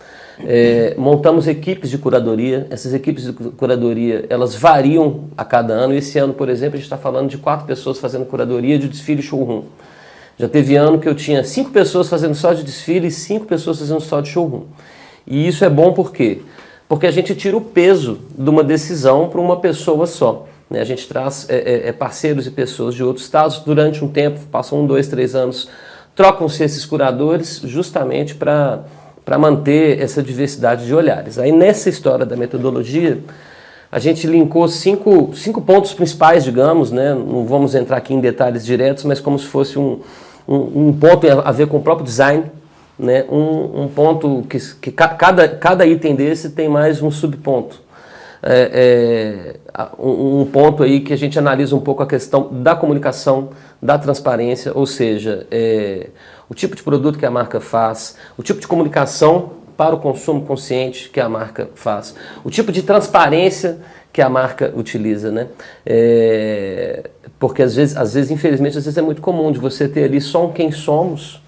montamos equipes de curadoria. Essas equipes de curadoria, elas variam a cada ano. Esse ano, por exemplo, a gente está falando de 4 pessoas fazendo curadoria de desfile showroom. Já teve ano que eu tinha 5 pessoas fazendo só de desfile e 5 pessoas fazendo só de showroom. E isso é bom por quê? Porque a gente tira o peso de uma decisão para uma pessoa só, né? A gente traz parceiros e pessoas de outros estados durante um tempo, passam 1, 2, 3 anos, trocam-se esses curadores justamente para manter essa diversidade de olhares. Aí nessa história da metodologia, a gente linkou 5 pontos principais, digamos, né? Não vamos entrar aqui em detalhes diretos, mas como se fosse um ponto a ver com o próprio design, né? Um ponto que cada item desse tem mais um subponto. Um ponto aí que a gente analisa um pouco a questão da comunicação, da transparência, ou seja, o tipo de produto que a marca faz, o tipo de comunicação para o consumo consciente que a marca faz, o tipo de transparência que a marca utiliza, né? Porque às vezes, infelizmente, é muito comum de você ter ali só um quem somos,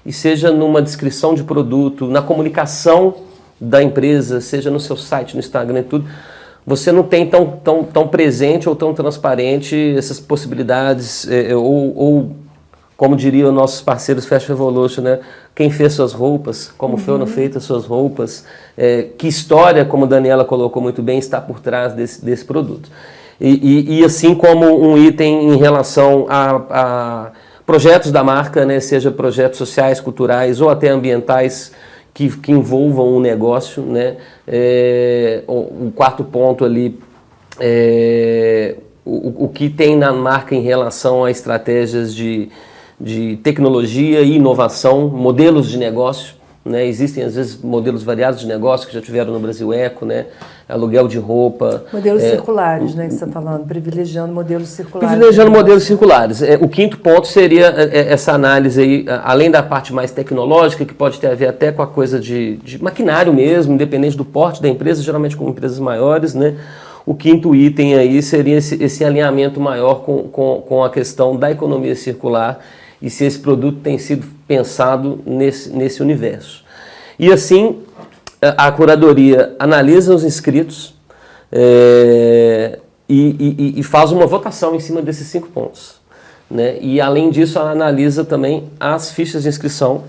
e seja numa descrição de produto, na comunicação da empresa, seja no seu site, no Instagram e tudo, você não tem tão presente ou tão transparente essas possibilidades, ou como diriam nossos parceiros Fashion Revolution, né? Quem fez suas roupas, como foram feitas suas roupas, que história, como a Daniela colocou muito bem, está por trás desse produto. E assim como um item em relação a projetos da marca, né, seja projetos sociais, culturais ou até ambientais que envolvam o negócio, né? O quarto ponto ali, o que tem na marca em relação a estratégias de tecnologia e inovação, modelos de negócio, né? Existem às vezes modelos variados de negócio que já tiveram no Brasil Eco, né? Aluguel de roupa. Modelos circulares, né, que você está falando, privilegiando modelos circulares. Privilegiando modelos circulares. O quinto ponto seria essa análise aí, além da parte mais tecnológica, que pode ter a ver até com a coisa de maquinário mesmo, independente do porte da empresa, geralmente com empresas maiores, né? O quinto item aí seria esse alinhamento maior com a questão da economia circular, e se esse produto tem sido pensado nesse universo. E assim, a curadoria analisa os inscritos e faz uma votação em cima desses 5 pontos. Né? E além disso, ela analisa também as fichas de inscrição.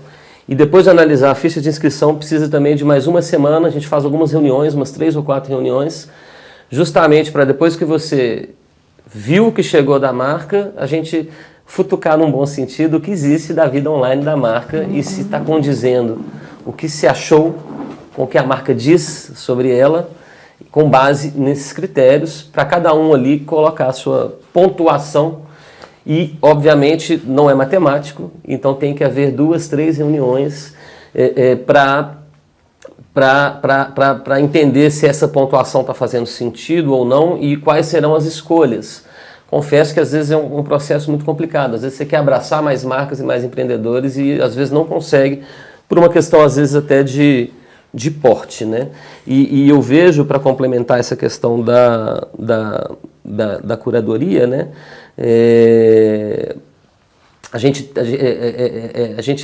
E depois de analisar a ficha de inscrição, precisa também de mais uma semana. A gente faz algumas reuniões, umas 3 ou 4 reuniões, justamente para depois que você viu o que chegou da marca, a gente futucar num bom sentido o que existe da vida online da marca e se está condizendo o que se achou com o que a marca diz sobre ela, com base nesses critérios, para cada um ali colocar a sua pontuação. E, obviamente, não é matemático, então tem que haver 2, 3 reuniões para entender se essa pontuação está fazendo sentido ou não e quais serão as escolhas. Confesso que às vezes é um processo muito complicado, às vezes você quer abraçar mais marcas e mais empreendedores e às vezes não consegue, por uma questão às vezes até de porte, né? E eu vejo, para complementar essa questão da curadoria, né? A gente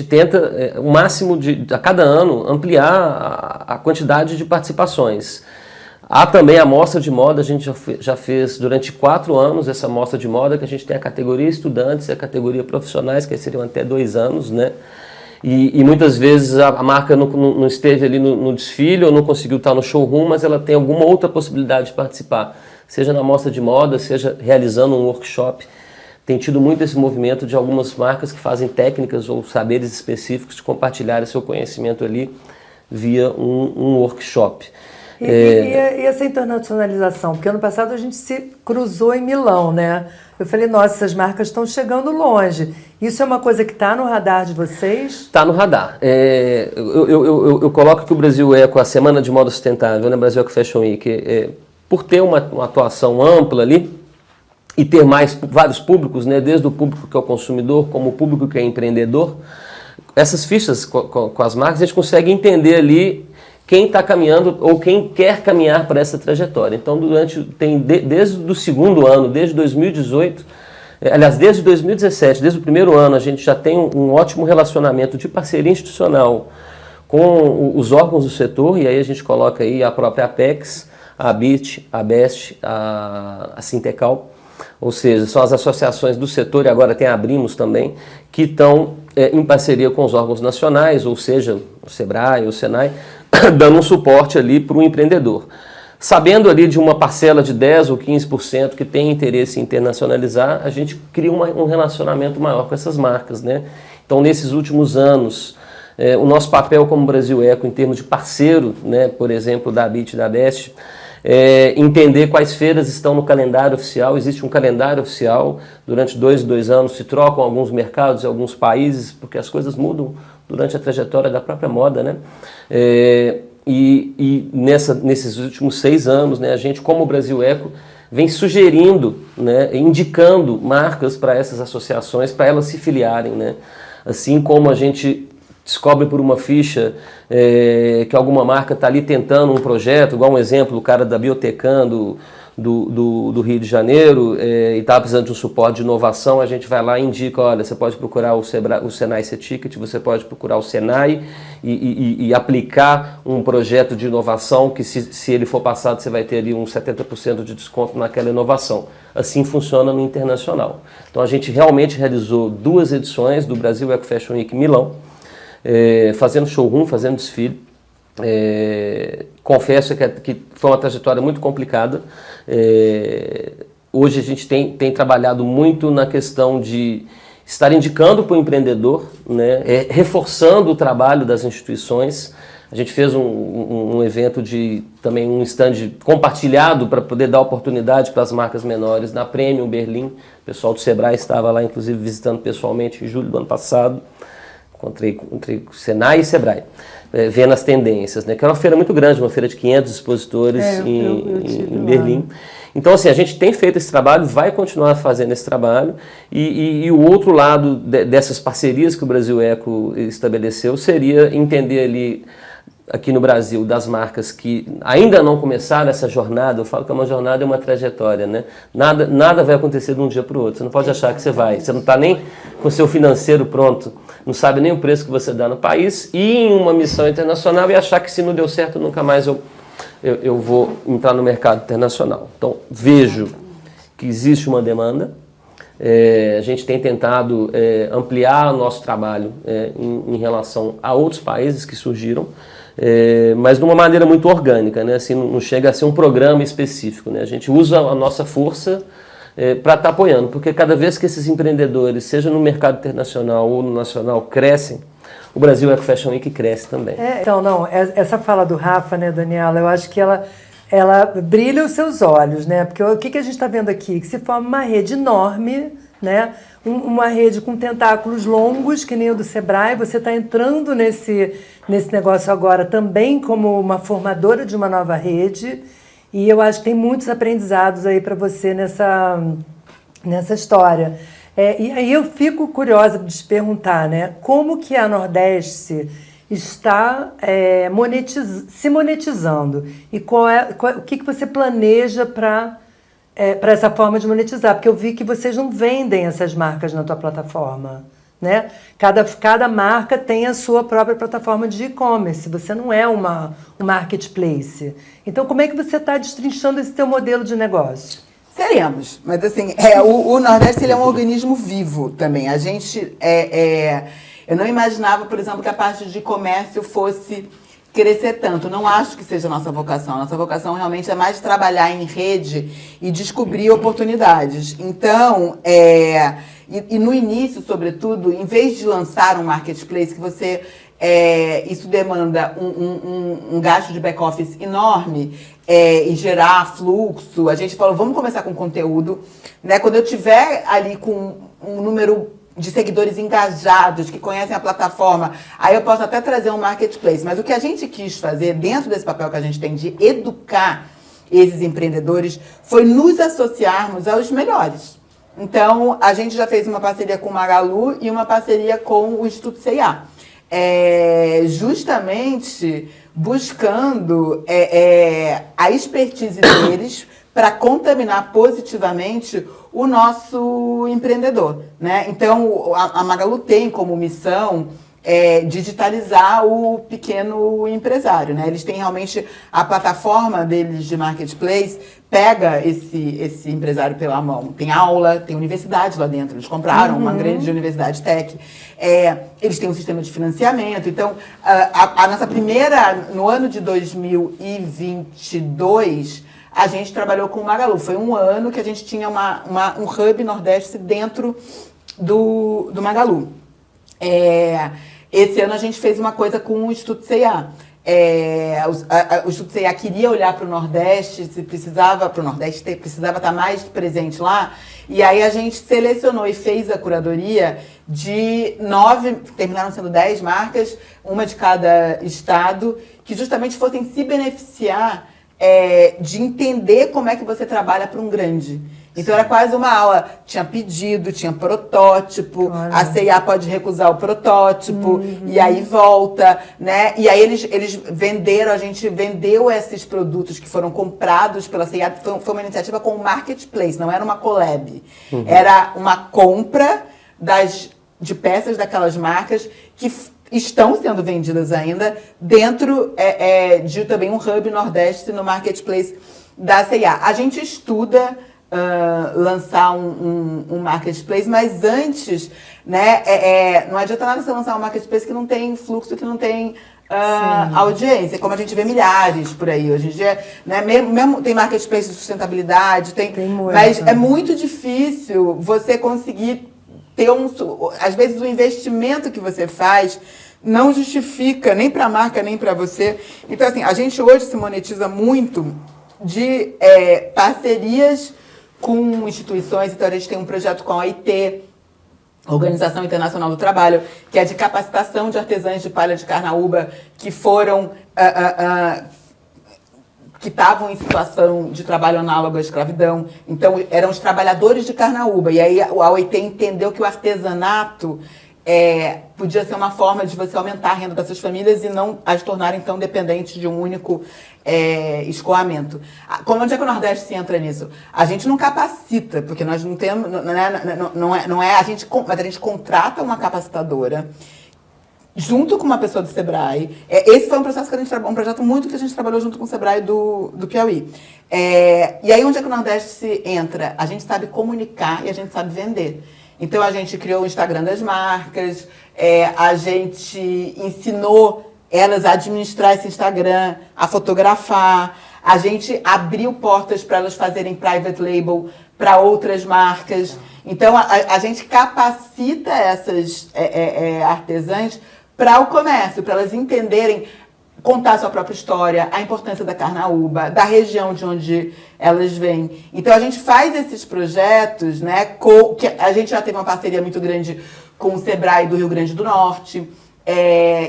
tenta o máximo a cada ano ampliar a quantidade de participações. Há também a mostra de moda, a gente já fez durante 4 anos essa mostra de moda, que a gente tem a categoria estudantes e a categoria profissionais, que seriam até 2 anos, né? E muitas vezes a marca não esteve ali no desfile ou não conseguiu estar no showroom, mas ela tem alguma outra possibilidade de participar, seja na mostra de moda, seja realizando um workshop. Tem tido muito esse movimento de algumas marcas que fazem técnicas ou saberes específicos de compartilhar seu conhecimento ali via um workshop. E essa internacionalização? Porque ano passado a gente se cruzou em Milão, né? Eu falei, nossa, essas marcas estão chegando longe. Isso é uma coisa que está no radar de vocês? Está no radar. Eu coloco que o Brasil Eco, a Semana de Moda Sustentável, né, Brasil Eco Fashion Week, por ter uma atuação ampla ali e ter vários públicos, né, desde o público que é o consumidor, como o público que é empreendedor, essas fichas com as marcas, a gente consegue entender ali quem está caminhando ou quem quer caminhar para essa trajetória. Então, desde o segundo ano, desde 2018, aliás, desde 2017, desde o primeiro ano, a gente já tem um ótimo relacionamento de parceria institucional com os órgãos do setor, e aí a gente coloca aí a própria Apex, a ABIT, a BEST, a Sintecal, ou seja, são as associações do setor, e agora tem a Abrimos também, que estão em parceria com os órgãos nacionais, ou seja, o SEBRAE, o SENAI, dando um suporte ali para o empreendedor. Sabendo ali de uma parcela de 10% ou 15% que tem interesse em internacionalizar, a gente cria um relacionamento maior com essas marcas, né? Então, nesses últimos anos, o nosso papel como Brasil Eco, em termos de parceiro, né, por exemplo, da ABIT e da BEST, entender quais feiras estão no calendário oficial. Existe um calendário oficial, durante 2 anos se trocam alguns mercados e alguns países, porque as coisas mudam durante a trajetória da própria moda, né? Nesses últimos 6 anos, né, a gente, como Brasil Eco, vem sugerindo, né, indicando marcas para essas associações, para elas se filiarem, né? Assim como a gente descobre por uma ficha que alguma marca está ali tentando um projeto, igual um exemplo, o cara da Biotecan do Rio de Janeiro, e está precisando de um suporte de inovação, a gente vai lá e indica, olha, você pode procurar o Senai C-Ticket, você pode procurar o Senai e aplicar um projeto de inovação que, se ele for passado, você vai ter ali uns 70% de desconto naquela inovação. Assim funciona no internacional. Então a gente realmente realizou 2 edições do Brasil Eco Fashion Week Milão, fazendo showroom, fazendo desfile. Confesso que foi uma trajetória muito complicada. Hoje a gente tem trabalhado muito na questão de estar indicando para o empreendedor, né, reforçando o trabalho das instituições. A gente fez um evento também um stand compartilhado para poder dar oportunidade para as marcas menores na Premium Berlim. O pessoal do SEBRAE estava lá, inclusive, visitando pessoalmente em julho do ano passado. Encontrei Senai e SEBRAE, vendo as tendências, né? Que era uma feira muito grande, uma feira de 500 expositores em Berlim. Então, assim, a gente tem feito esse trabalho, vai continuar fazendo esse trabalho, e o outro lado dessas parcerias que o Brasil Eco estabeleceu seria entender ali aqui no Brasil das marcas que ainda não começaram essa jornada. Eu falo que uma jornada é uma trajetória, né? Nada vai acontecer de um dia para o outro. Você não pode achar que você vai. Você não está nem com o seu financeiro pronto, não sabe nem o preço que você dá no país, e em uma missão internacional e achar que se não deu certo nunca mais eu vou entrar no mercado internacional. Então, vejo que existe uma demanda. A gente tem tentado ampliar o nosso trabalho em relação a outros países que surgiram, mas de uma maneira muito orgânica, né? Assim, não chega a ser um programa específico, né? A gente usa a nossa força para estar apoiando, porque cada vez que esses empreendedores, seja no mercado internacional ou no nacional, crescem, o Brasil Eco Fashion Week cresce também. Então, essa fala do Rafa, né, Daniela, eu acho que ela brilha os seus olhos, né? Porque o que a gente está vendo aqui? Que se forma uma rede enorme, né? Uma rede com tentáculos longos, que nem o do Sebrae. Você está entrando nesse negócio agora também como uma formadora de uma nova rede. E eu acho que tem muitos aprendizados aí para você nessa história. E aí eu fico curiosa de te perguntar, né? Como que a Nordeste está se monetizando? E o que você planeja para essa forma de monetizar? Porque eu vi que vocês não vendem essas marcas na tua plataforma, né? Cada marca tem a sua própria plataforma de e-commerce. Você não é um marketplace. Então, como é que você está destrinchando esse teu modelo de negócio? Seremos, mas assim, o Nordeste ele é um organismo vivo também. A gente eu não imaginava, por exemplo, que a parte de comércio fosse crescer tanto. Não acho que seja a nossa vocação. Nossa vocação realmente é mais trabalhar em rede e descobrir oportunidades. Então, e no início, sobretudo, em vez de lançar um marketplace, que você isso demanda um gasto de back-office enorme e gerar fluxo, a gente falou, vamos começar com conteúdo, né? Quando eu tiver ali com um número de seguidores engajados, que conhecem a plataforma, aí eu posso até trazer um marketplace. Mas o que a gente quis fazer, dentro desse papel que a gente tem de educar esses empreendedores, foi nos associarmos aos melhores. Então, a gente já fez uma parceria com o Magalu e uma parceria com o Instituto C&A. Justamente buscando a expertise deles para contaminar positivamente o nosso empreendedor, né? Então, a Magalu tem como missão digitalizar o pequeno empresário, né? Eles têm realmente a plataforma deles de marketplace, pega esse empresário pela mão. Tem aula, tem universidade lá dentro. Eles compraram uma grande universidade tech. Eles têm um sistema de financiamento. Então, a nossa primeira, no ano de 2022, a gente trabalhou com o Magalu. Foi um ano que a gente tinha um hub Nordeste dentro do Magalu. Esse ano a gente fez uma coisa com o Instituto C&A. O Instituto C&A queria olhar para o Nordeste, precisava estar mais presente lá, e aí a gente selecionou e fez a curadoria de 9, terminaram sendo 10 marcas, uma de cada estado, que justamente fossem se beneficiar de entender como é que você trabalha para um grande. Então era quase uma aula, tinha pedido, tinha protótipo, claro. A C&A pode recusar o protótipo, e aí volta, né? E aí eles venderam, a gente vendeu esses produtos que foram comprados pela C&A, foi uma iniciativa com o Marketplace, não era uma collab. Era uma compra de peças daquelas marcas que estão sendo vendidas ainda dentro de também um hub Nordeste no Marketplace da C&A. A gente estuda lançar um marketplace, mas antes, né, não adianta nada você lançar um marketplace que não tem fluxo, que não tem audiência, como a gente vê milhares por aí hoje em dia, né, mesmo tem marketplace de sustentabilidade, tem muito, mas é muito difícil você conseguir ter às vezes o investimento que você faz não justifica nem para a marca, nem para você. Então, assim, a gente hoje se monetiza muito de parcerias com instituições. Então, a gente tem um projeto com a OIT, Organização Internacional do Trabalho, que é de capacitação de artesãs de palha de carnaúba que foram, que estavam em situação de trabalho análogo à escravidão. Então, eram os trabalhadores de carnaúba. E aí a OIT entendeu que o artesanato podia ser uma forma de você aumentar a renda dessas famílias e não as tornarem tão dependentes de um único escoamento. Onde é que o Nordeste entra nisso? A gente não capacita, porque nós não temos, mas a gente contrata uma capacitadora junto com uma pessoa do Sebrae. Esse foi um processo que a gente um projeto muito que a gente trabalhou junto com o Sebrae do Piauí. E aí onde é que o Nordeste entra? A gente sabe comunicar e a gente sabe vender. Então a gente criou o Instagram das marcas, a gente ensinou elas a administrar esse Instagram, a fotografar, a gente abriu portas para elas fazerem private label para outras marcas. Então a gente capacita essas artesãs para o comércio, para elas entenderem, contar a sua própria história, a importância da carnaúba, da região de onde elas vêm. Então a gente faz esses projetos, né, que a gente já teve uma parceria muito grande com o Sebrae do Rio Grande do Norte,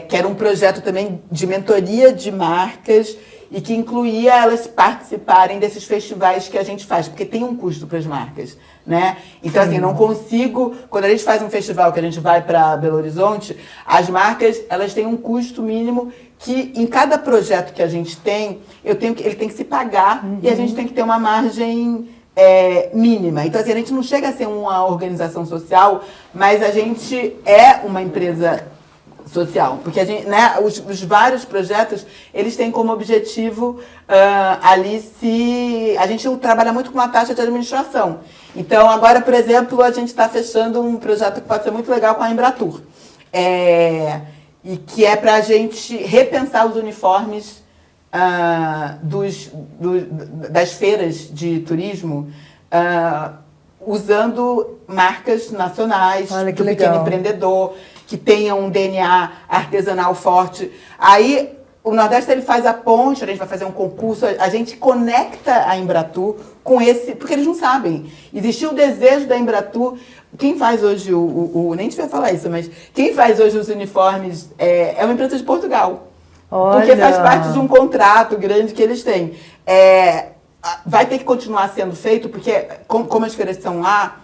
que era um projeto também de mentoria de marcas e que incluía elas participarem desses festivais que a gente faz, porque tem um custo para as marcas, né? Então, assim, não consigo... Quando a gente faz um festival que a gente vai para Belo Horizonte, as marcas, elas têm um custo mínimo que, em cada projeto que a gente tem, ele tem que se pagar e a gente tem que ter uma margem mínima. Então, assim, a gente não chega a ser uma organização social, mas a gente é uma empresa social, porque a gente, né, os vários projetos, eles têm como objetivo a gente trabalha muito com uma taxa de administração. Então, agora, por exemplo, a gente está fechando um projeto que pode ser muito legal com a Embratur, e que é para a gente repensar os uniformes das feiras de turismo, usando marcas nacionais, do pequeno empreendedor, que tenham um DNA artesanal forte. Aí o Nordeste ele faz a ponte, a gente vai fazer um concurso, a gente conecta a Embratur com esse, porque eles não sabem. Existiu o desejo da Embratur. Quem faz hoje nem devia falar isso, mas quem faz hoje os uniformes é uma empresa de Portugal. Olha. Porque faz parte de um contrato grande que eles têm. Vai ter que continuar sendo feito, porque como as feiras são lá,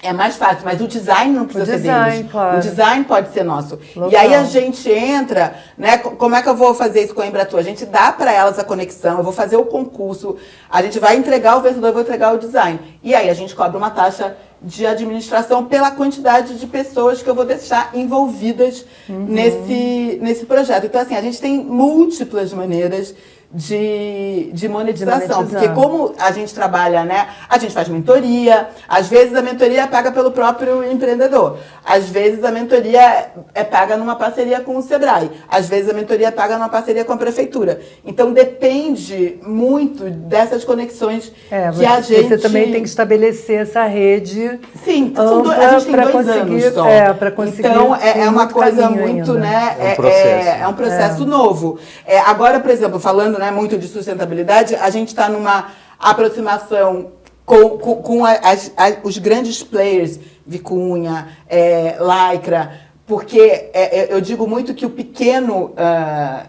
é mais fácil, mas o design não precisa ser deles. Claro. O design pode ser nosso. Local. E aí a gente entra, né? Como é que eu vou fazer isso com a Embratur? A gente dá para elas a conexão, eu vou fazer o concurso, a gente vai entregar o vencedor, eu vou entregar o design. E aí a gente cobra uma taxa de administração pela quantidade de pessoas que eu vou deixar envolvidas nesse projeto. Então, assim, a gente tem múltiplas maneiras de monetização, porque como a gente trabalha, né, a gente faz mentoria, às vezes a mentoria é paga pelo próprio empreendedor, às vezes a mentoria é paga numa parceria com o Sebrae, às vezes a mentoria é paga numa parceria com a prefeitura. Então depende muito dessas conexões que a gente... Você também tem que estabelecer essa rede. Sim, a gente tem 2 anos só. Para conseguir. Então é uma coisa muito, ainda. Né? É um processo novo. Agora, por exemplo, falando, né, muito de sustentabilidade, a gente está numa aproximação com os grandes players, Vicunha, Lycra, porque eu digo muito que o pequeno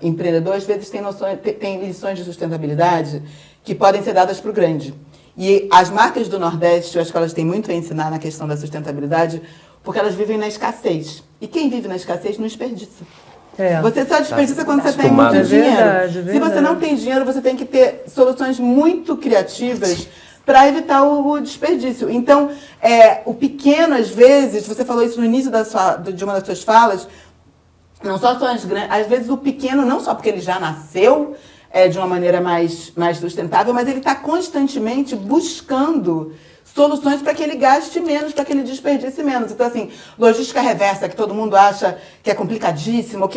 empreendedor, às vezes, tem lições de sustentabilidade que podem ser dadas para o grande. E as marcas do Nordeste, eu acho que elas têm muito a ensinar na questão da sustentabilidade, porque elas vivem na escassez. E quem vive na escassez não desperdiça. Você só desperdiça quando você tem muito dinheiro. Verdade. Se você não tem dinheiro, você tem que ter soluções muito criativas para evitar o desperdício. Então, o pequeno, às vezes, você falou isso no início de uma das suas falas, não só são as grandes, às vezes o pequeno, não só porque ele já nasceu de uma maneira mais sustentável, mas ele está constantemente buscando soluções para que ele gaste menos, para que ele desperdice menos. Então, assim, logística reversa, que todo mundo acha que é complicadíssimo,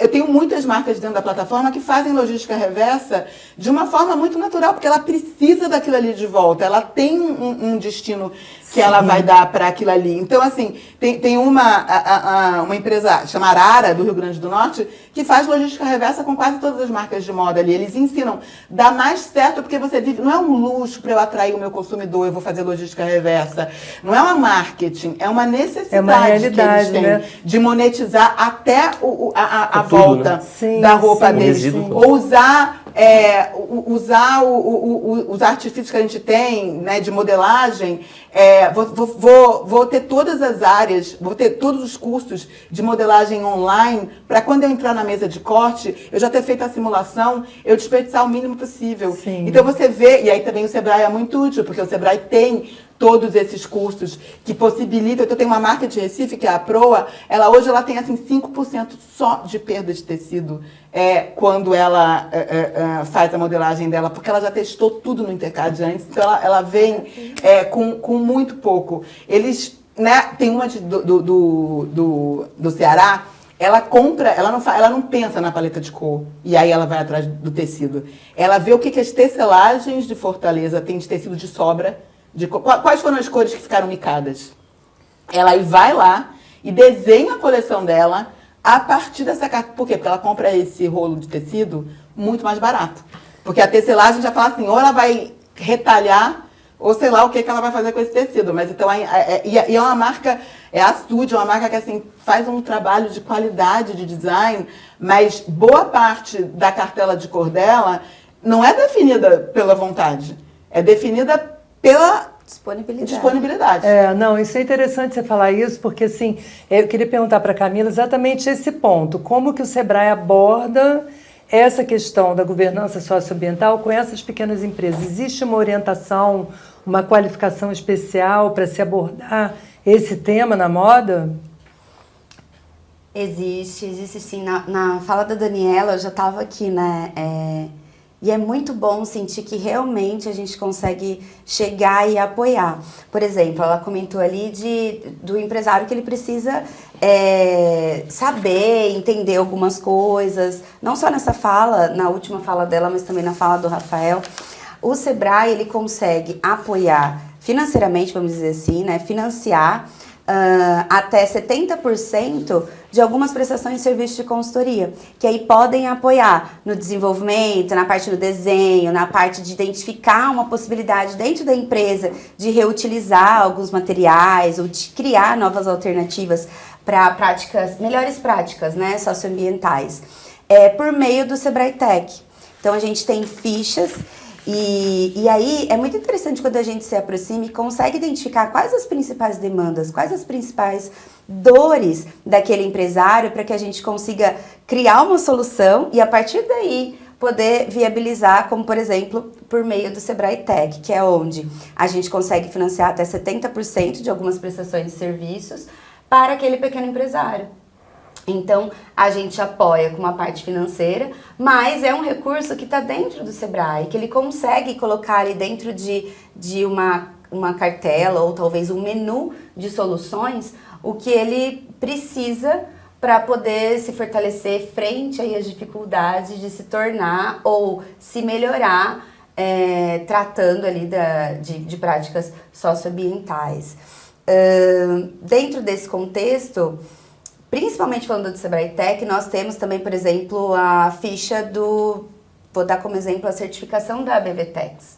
eu tenho muitas marcas dentro da plataforma que fazem logística reversa de uma forma muito natural, porque ela precisa daquilo ali de volta, ela tem um destino que ela vai dar para aquilo ali. Então, assim, tem uma empresa chamada Arara, do Rio Grande do Norte, que faz logística reversa com quase todas as marcas de moda ali. Eles ensinam, dá mais certo porque você vive, não é um luxo para eu atrair o meu consumidor, eu vou fazer logística reversa. Não é uma marketing, é uma necessidade que eles têm, né, de monetizar até a volta, né, da roupa deles. Ou usar usar os artifícios que a gente tem, né, de modelagem, vou ter todas as áreas, vou ter todos os cursos de modelagem online, para quando eu entrar na mesa de corte, eu já ter feito a simulação, eu desperdiçar o mínimo possível. Sim. Então você vê, e aí também o Sebrae é muito útil, porque o Sebrae tem todos esses cursos que possibilitam. Então, tem uma marca de Recife, que é a Proa, hoje ela tem assim, 5% só de perda de tecido quando ela faz a modelagem dela, porque ela já testou tudo no Intercad antes, então ela vem com muito pouco. Eles, né, tem uma do Ceará, ela compra, ela não pensa na paleta de cor, e aí ela vai atrás do tecido. Ela vê o que as tecelagens de Fortaleza têm de tecido de sobra, quais foram as cores que ficaram micadas. Ela aí vai lá e desenha a coleção dela a partir dessa carta. Por quê? Porque ela compra esse rolo de tecido muito mais barato. Porque a tecelagem já fala assim, ou ela vai retalhar, ou sei lá o que ela vai fazer com esse tecido. Mas então, é uma marca, a Studio, uma marca que assim, faz um trabalho de qualidade de design, mas boa parte da cartela de cor dela não é definida pela vontade, é definida pela disponibilidade. Não, isso é interessante você falar isso, porque assim, eu queria perguntar para a Camila exatamente esse ponto. Como que o Sebrae aborda essa questão da governança socioambiental com essas pequenas empresas? Existe uma orientação, uma qualificação especial para se abordar esse tema na moda? Existe sim. Na fala da Daniela, eu já estava aqui, né? E é muito bom sentir que realmente a gente consegue chegar e apoiar. Por exemplo, ela comentou ali do empresário que ele precisa saber, entender algumas coisas. Não só nessa fala, na última fala dela, mas também na fala do Rafael. O Sebrae, ele consegue apoiar financeiramente, vamos dizer assim, né? Financiar até 70% de algumas prestações de serviço de consultoria, que aí podem apoiar no desenvolvimento, na parte do desenho, na parte de identificar uma possibilidade dentro da empresa de reutilizar alguns materiais ou de criar novas alternativas para melhores práticas, né, socioambientais, por meio do Sebrae Tech. Então a gente tem fichas. E aí é muito interessante quando a gente se aproxima e consegue identificar quais as principais demandas, quais as principais dores daquele empresário para que a gente consiga criar uma solução e a partir daí poder viabilizar, como por exemplo, por meio do Sebrae Tech, que é onde a gente consegue financiar até 70% de algumas prestações de serviços para aquele pequeno empresário. Então, a gente apoia com uma parte financeira, mas é um recurso que está dentro do Sebrae, que ele consegue colocar ali dentro de uma cartela ou talvez um menu de soluções, o que ele precisa para poder se fortalecer frente aí às dificuldades de se tornar ou se melhorar, tratando ali de práticas socioambientais. Dentro desse contexto, principalmente falando do Sebrae Tech, nós temos também, por exemplo, a ficha vou dar como exemplo a certificação da ABVTEX,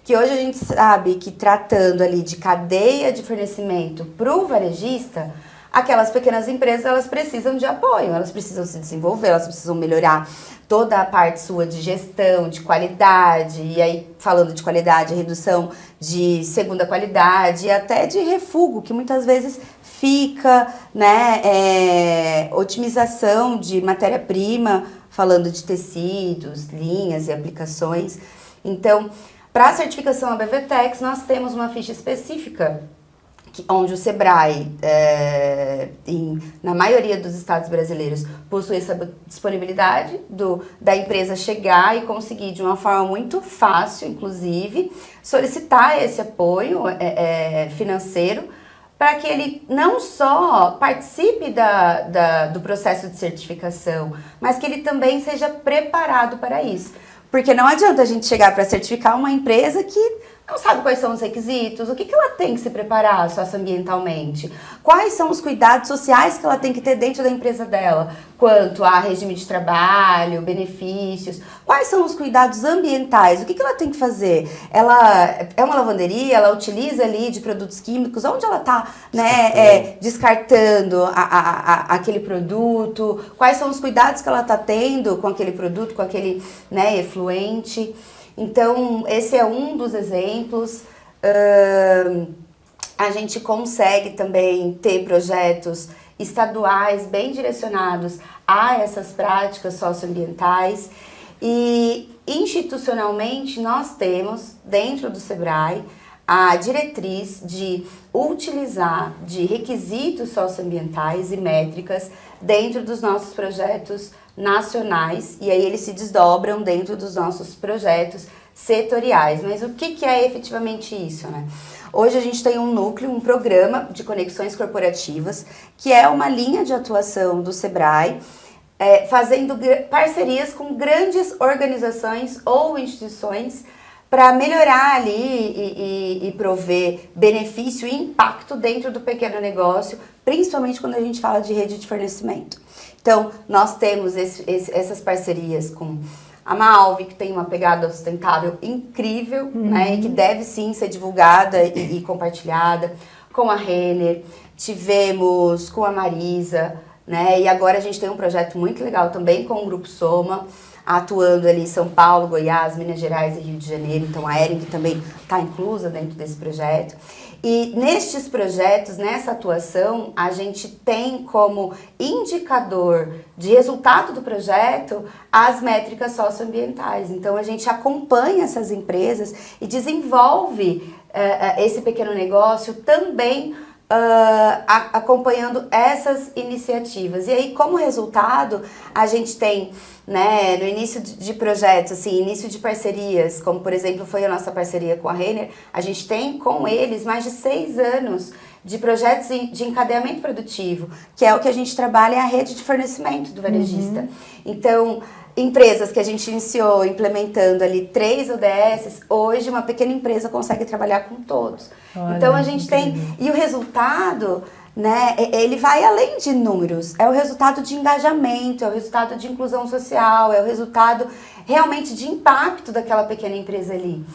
que hoje a gente sabe que tratando ali de cadeia de fornecimento para o varejista, aquelas pequenas empresas, elas precisam de apoio, elas precisam se desenvolver, elas precisam melhorar toda a parte sua de gestão, de qualidade, e aí falando de qualidade, redução de segunda qualidade e até de refúgio, que muitas vezes fica, né, otimização de matéria-prima, falando de tecidos, linhas e aplicações. Então, para a certificação ABVTEX, nós temos uma ficha específica, onde o Sebrae, na maioria dos estados brasileiros, possui essa disponibilidade da empresa chegar e conseguir, de uma forma muito fácil, inclusive, solicitar esse apoio financeiro, para que ele não só participe do processo de certificação, mas que ele também seja preparado para isso. Porque não adianta a gente chegar para certificar uma empresa que não sabe quais são os requisitos, o que ela tem que se preparar socioambientalmente, quais são os cuidados sociais que ela tem que ter dentro da empresa dela, quanto a regime de trabalho, benefícios, quais são os cuidados ambientais, o que ela tem que fazer. Ela é uma lavanderia, ela utiliza ali de produtos químicos, onde ela está, né, descartando aquele produto, quais são os cuidados que ela está tendo com aquele produto, com aquele, né, efluente. Então, esse é um dos exemplos. A gente consegue também ter projetos estaduais bem direcionados a essas práticas socioambientais. E, institucionalmente, nós temos, dentro do SEBRAE, a diretriz de utilizar de requisitos socioambientais e métricas dentro dos nossos projetos nacionais, e aí eles se desdobram dentro dos nossos projetos setoriais. Mas o que é efetivamente isso, né? Hoje a gente tem um núcleo, um programa de conexões corporativas, que é uma linha de atuação do SEBRAE, fazendo parcerias com grandes organizações ou instituições para melhorar ali e prover benefício e impacto dentro do pequeno negócio, principalmente quando a gente fala de rede de fornecimento. Então, nós temos essas parcerias com a Malve, que tem uma pegada sustentável incrível, né, e que deve sim ser divulgada e compartilhada, com a Renner, tivemos com a Marisa, né, e agora a gente tem um projeto muito legal também com o Grupo Soma, atuando ali em São Paulo, Goiás, Minas Gerais e Rio de Janeiro. Então a Ering também está inclusa dentro desse projeto. E nestes projetos, nessa atuação, a gente tem como indicador de resultado do projeto as métricas socioambientais. Então a gente acompanha essas empresas e desenvolve esse pequeno negócio também acompanhando essas iniciativas. E aí, como resultado, a gente tem, né, no início de projetos, assim, início de parcerias, como por exemplo foi a nossa parceria com a Renner, a gente tem com eles mais de 6 anos de projetos de encadeamento produtivo, que é o que a gente trabalha, é a rede de fornecimento do varejista. Então, empresas que a gente iniciou implementando ali 3 ODS, hoje uma pequena empresa consegue trabalhar com todos. Olha, então a gente tem, e o resultado, né, ele vai além de números, é o resultado de engajamento, é o resultado de inclusão social, é o resultado realmente de impacto daquela pequena empresa ali.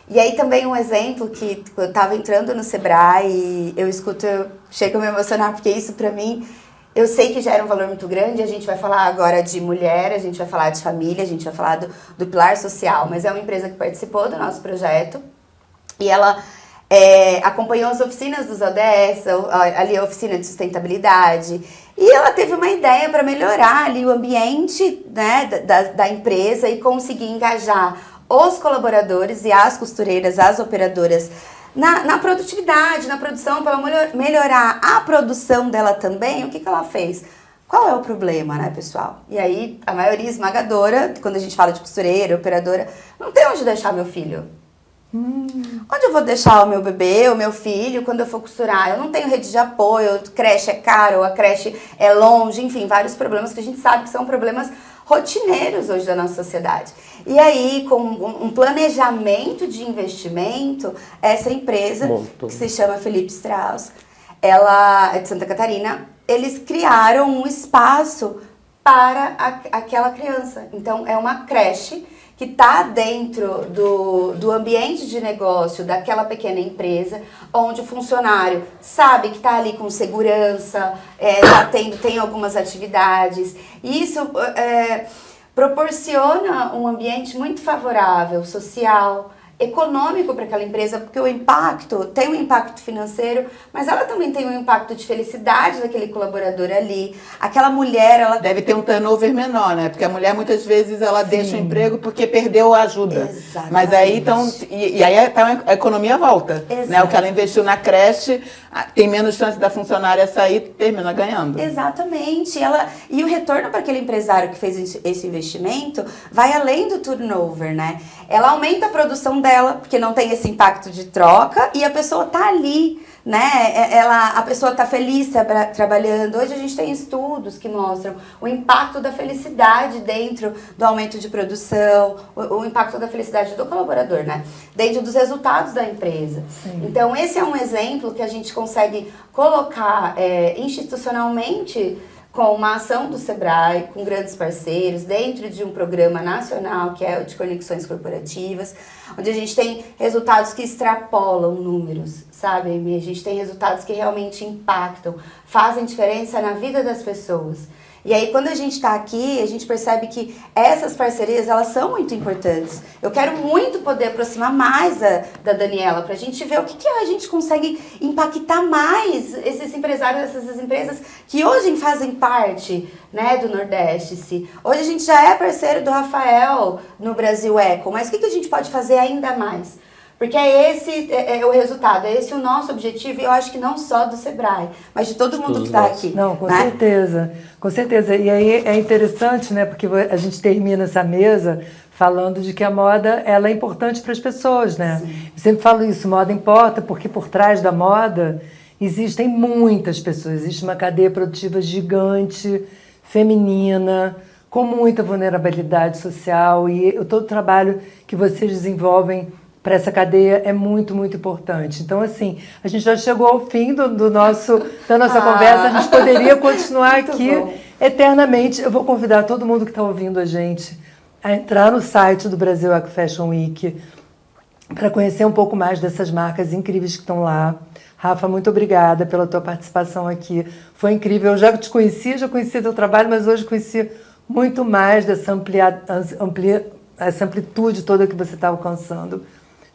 E aí também um exemplo que eu estava entrando no SEBRAE e eu escuto, eu chego a me emocionar, porque isso para mim, eu sei que gera um valor muito grande. A gente vai falar agora de mulher, a gente vai falar de família, a gente vai falar do pilar social, mas é uma empresa que participou do nosso projeto e ela acompanhou as oficinas dos ODS, ali a oficina de sustentabilidade, e ela teve uma ideia para melhorar ali o ambiente, né, da empresa e conseguir engajar os colaboradores e as costureiras, as operadoras na produtividade, na produção, para melhorar a produção dela também. O que ela fez? Qual é o problema, né, pessoal? E aí, a maioria esmagadora, quando a gente fala de costureira, operadora, não tem onde deixar meu filho. Onde eu vou deixar o meu bebê, o meu filho, quando eu for costurar? Eu não tenho rede de apoio, creche é caro, a creche é longe, enfim, vários problemas que a gente sabe que são problemas rotineiros hoje da nossa sociedade. E aí, com um planejamento de investimento, essa empresa, que se chama Felipe Strauss, ela é de Santa Catarina, eles criaram um espaço para aquela criança. Então, é uma creche que está dentro do ambiente de negócio daquela pequena empresa, onde o funcionário sabe que está ali com segurança, tem algumas atividades. E isso proporciona um ambiente muito favorável, social, econômico para aquela empresa, porque o impacto tem um impacto financeiro, mas ela também tem um impacto de felicidade daquele colaborador ali. Aquela mulher, ela deve ter um turnover menor, né? Porque a mulher muitas vezes ela deixa o emprego porque perdeu a ajuda. Exatamente. Mas aí então aí então a economia volta, né? O que ela investiu na creche tem menos chance da funcionária sair, termina ganhando. Exatamente. E o retorno para aquele empresário que fez esse investimento vai além do turnover, né? Ela aumenta a produção dela dela, porque não tem esse impacto de troca, e a pessoa tá ali, né? A pessoa tá feliz trabalhando. Hoje a gente tem estudos que mostram o impacto da felicidade dentro do aumento de produção, o impacto da felicidade do colaborador, né? Dentro dos resultados da empresa. Sim. Então, esse é um exemplo que a gente consegue colocar institucionalmente com uma ação do Sebrae, com grandes parceiros, dentro de um programa nacional que é o de conexões corporativas, onde a gente tem resultados que extrapolam números, sabe, Amy? A gente tem resultados que realmente impactam, fazem diferença na vida das pessoas. E aí, quando a gente está aqui, a gente percebe que essas parcerias, elas são muito importantes. Eu quero muito poder aproximar mais da Daniela, para a gente ver o que a gente consegue impactar mais esses empresários, essas empresas que hoje fazem parte, né, do Nordeste. Hoje a gente já é parceiro do Rafael no Brasil Eco, mas o que a gente pode fazer ainda mais? Porque esse é o resultado, é esse o nosso objetivo, e eu acho que não só do Sebrae, mas de todo mundo que está aqui. Não, com né? certeza, com certeza. E aí é interessante, né, porque a gente termina essa mesa falando de que a moda, ela é importante para as pessoas, né? Eu sempre falo isso, moda importa, porque por trás da moda existem muitas pessoas, existe uma cadeia produtiva gigante, feminina, com muita vulnerabilidade social, e todo o trabalho que vocês desenvolvem para essa cadeia é muito, muito importante. Então, assim, a gente já chegou ao fim da nossa conversa. A gente poderia continuar aqui eternamente. Eu vou convidar todo mundo que está ouvindo a gente a entrar no site do Brasil Eco Fashion Week para conhecer um pouco mais dessas marcas incríveis que estão lá. Rafa, muito obrigada pela tua participação aqui. Foi incrível. Eu já te conhecia, já conhecia teu trabalho, mas hoje conheci muito mais dessa essa amplitude toda que você está alcançando.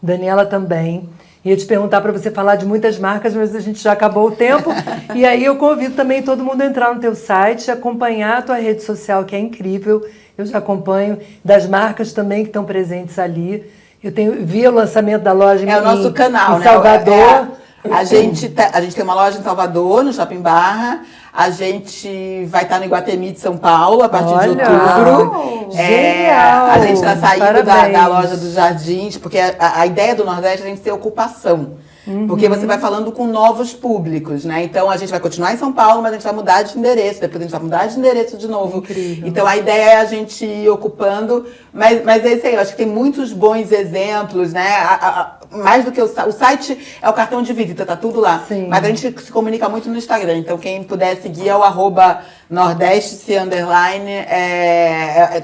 Daniela também. Ia te perguntar para você falar de muitas marcas, mas a gente já acabou o tempo. E aí eu convido também todo mundo a entrar no teu site, acompanhar a tua rede social, que é incrível. Eu já acompanho, das marcas também que estão presentes ali. Eu vi o lançamento da loja o nosso canal, em Salvador. A gente tem uma loja em Salvador, no Shopping Barra. A gente vai estar no Iguatemi de São Paulo a partir de outubro. Genial! A gente está saindo da loja dos Jardins, porque a ideia do Nordeste é a gente ter ocupação. Porque você vai falando com novos públicos, né? Então a gente vai continuar em São Paulo, mas a gente vai mudar de endereço, depois a gente vai mudar de endereço de novo. Incrível. Então a ideia é a gente ir ocupando, mas é isso aí, eu acho que tem muitos bons exemplos, né? Mais do que o site é o cartão de visita, tá tudo lá. Sim. Mas a gente se comunica muito no Instagram, então quem puder seguir é o @nordeste_.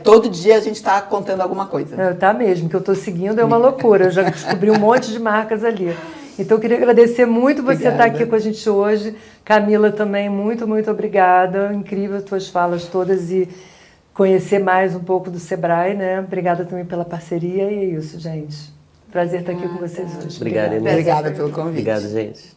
Todo dia a gente tá contando alguma coisa. Tá mesmo, que eu tô seguindo, é uma loucura. Eu já descobri um monte de marcas ali. Então, eu queria agradecer muito você estar aqui com a gente hoje. Camila também, muito, muito obrigada. Incrível as tuas falas todas e conhecer mais um pouco do Sebrae, né? Obrigada também pela parceria e é isso, gente. Prazer estar aqui com vocês hoje. Obrigada, Obrigada pelo convite. Obrigado, gente.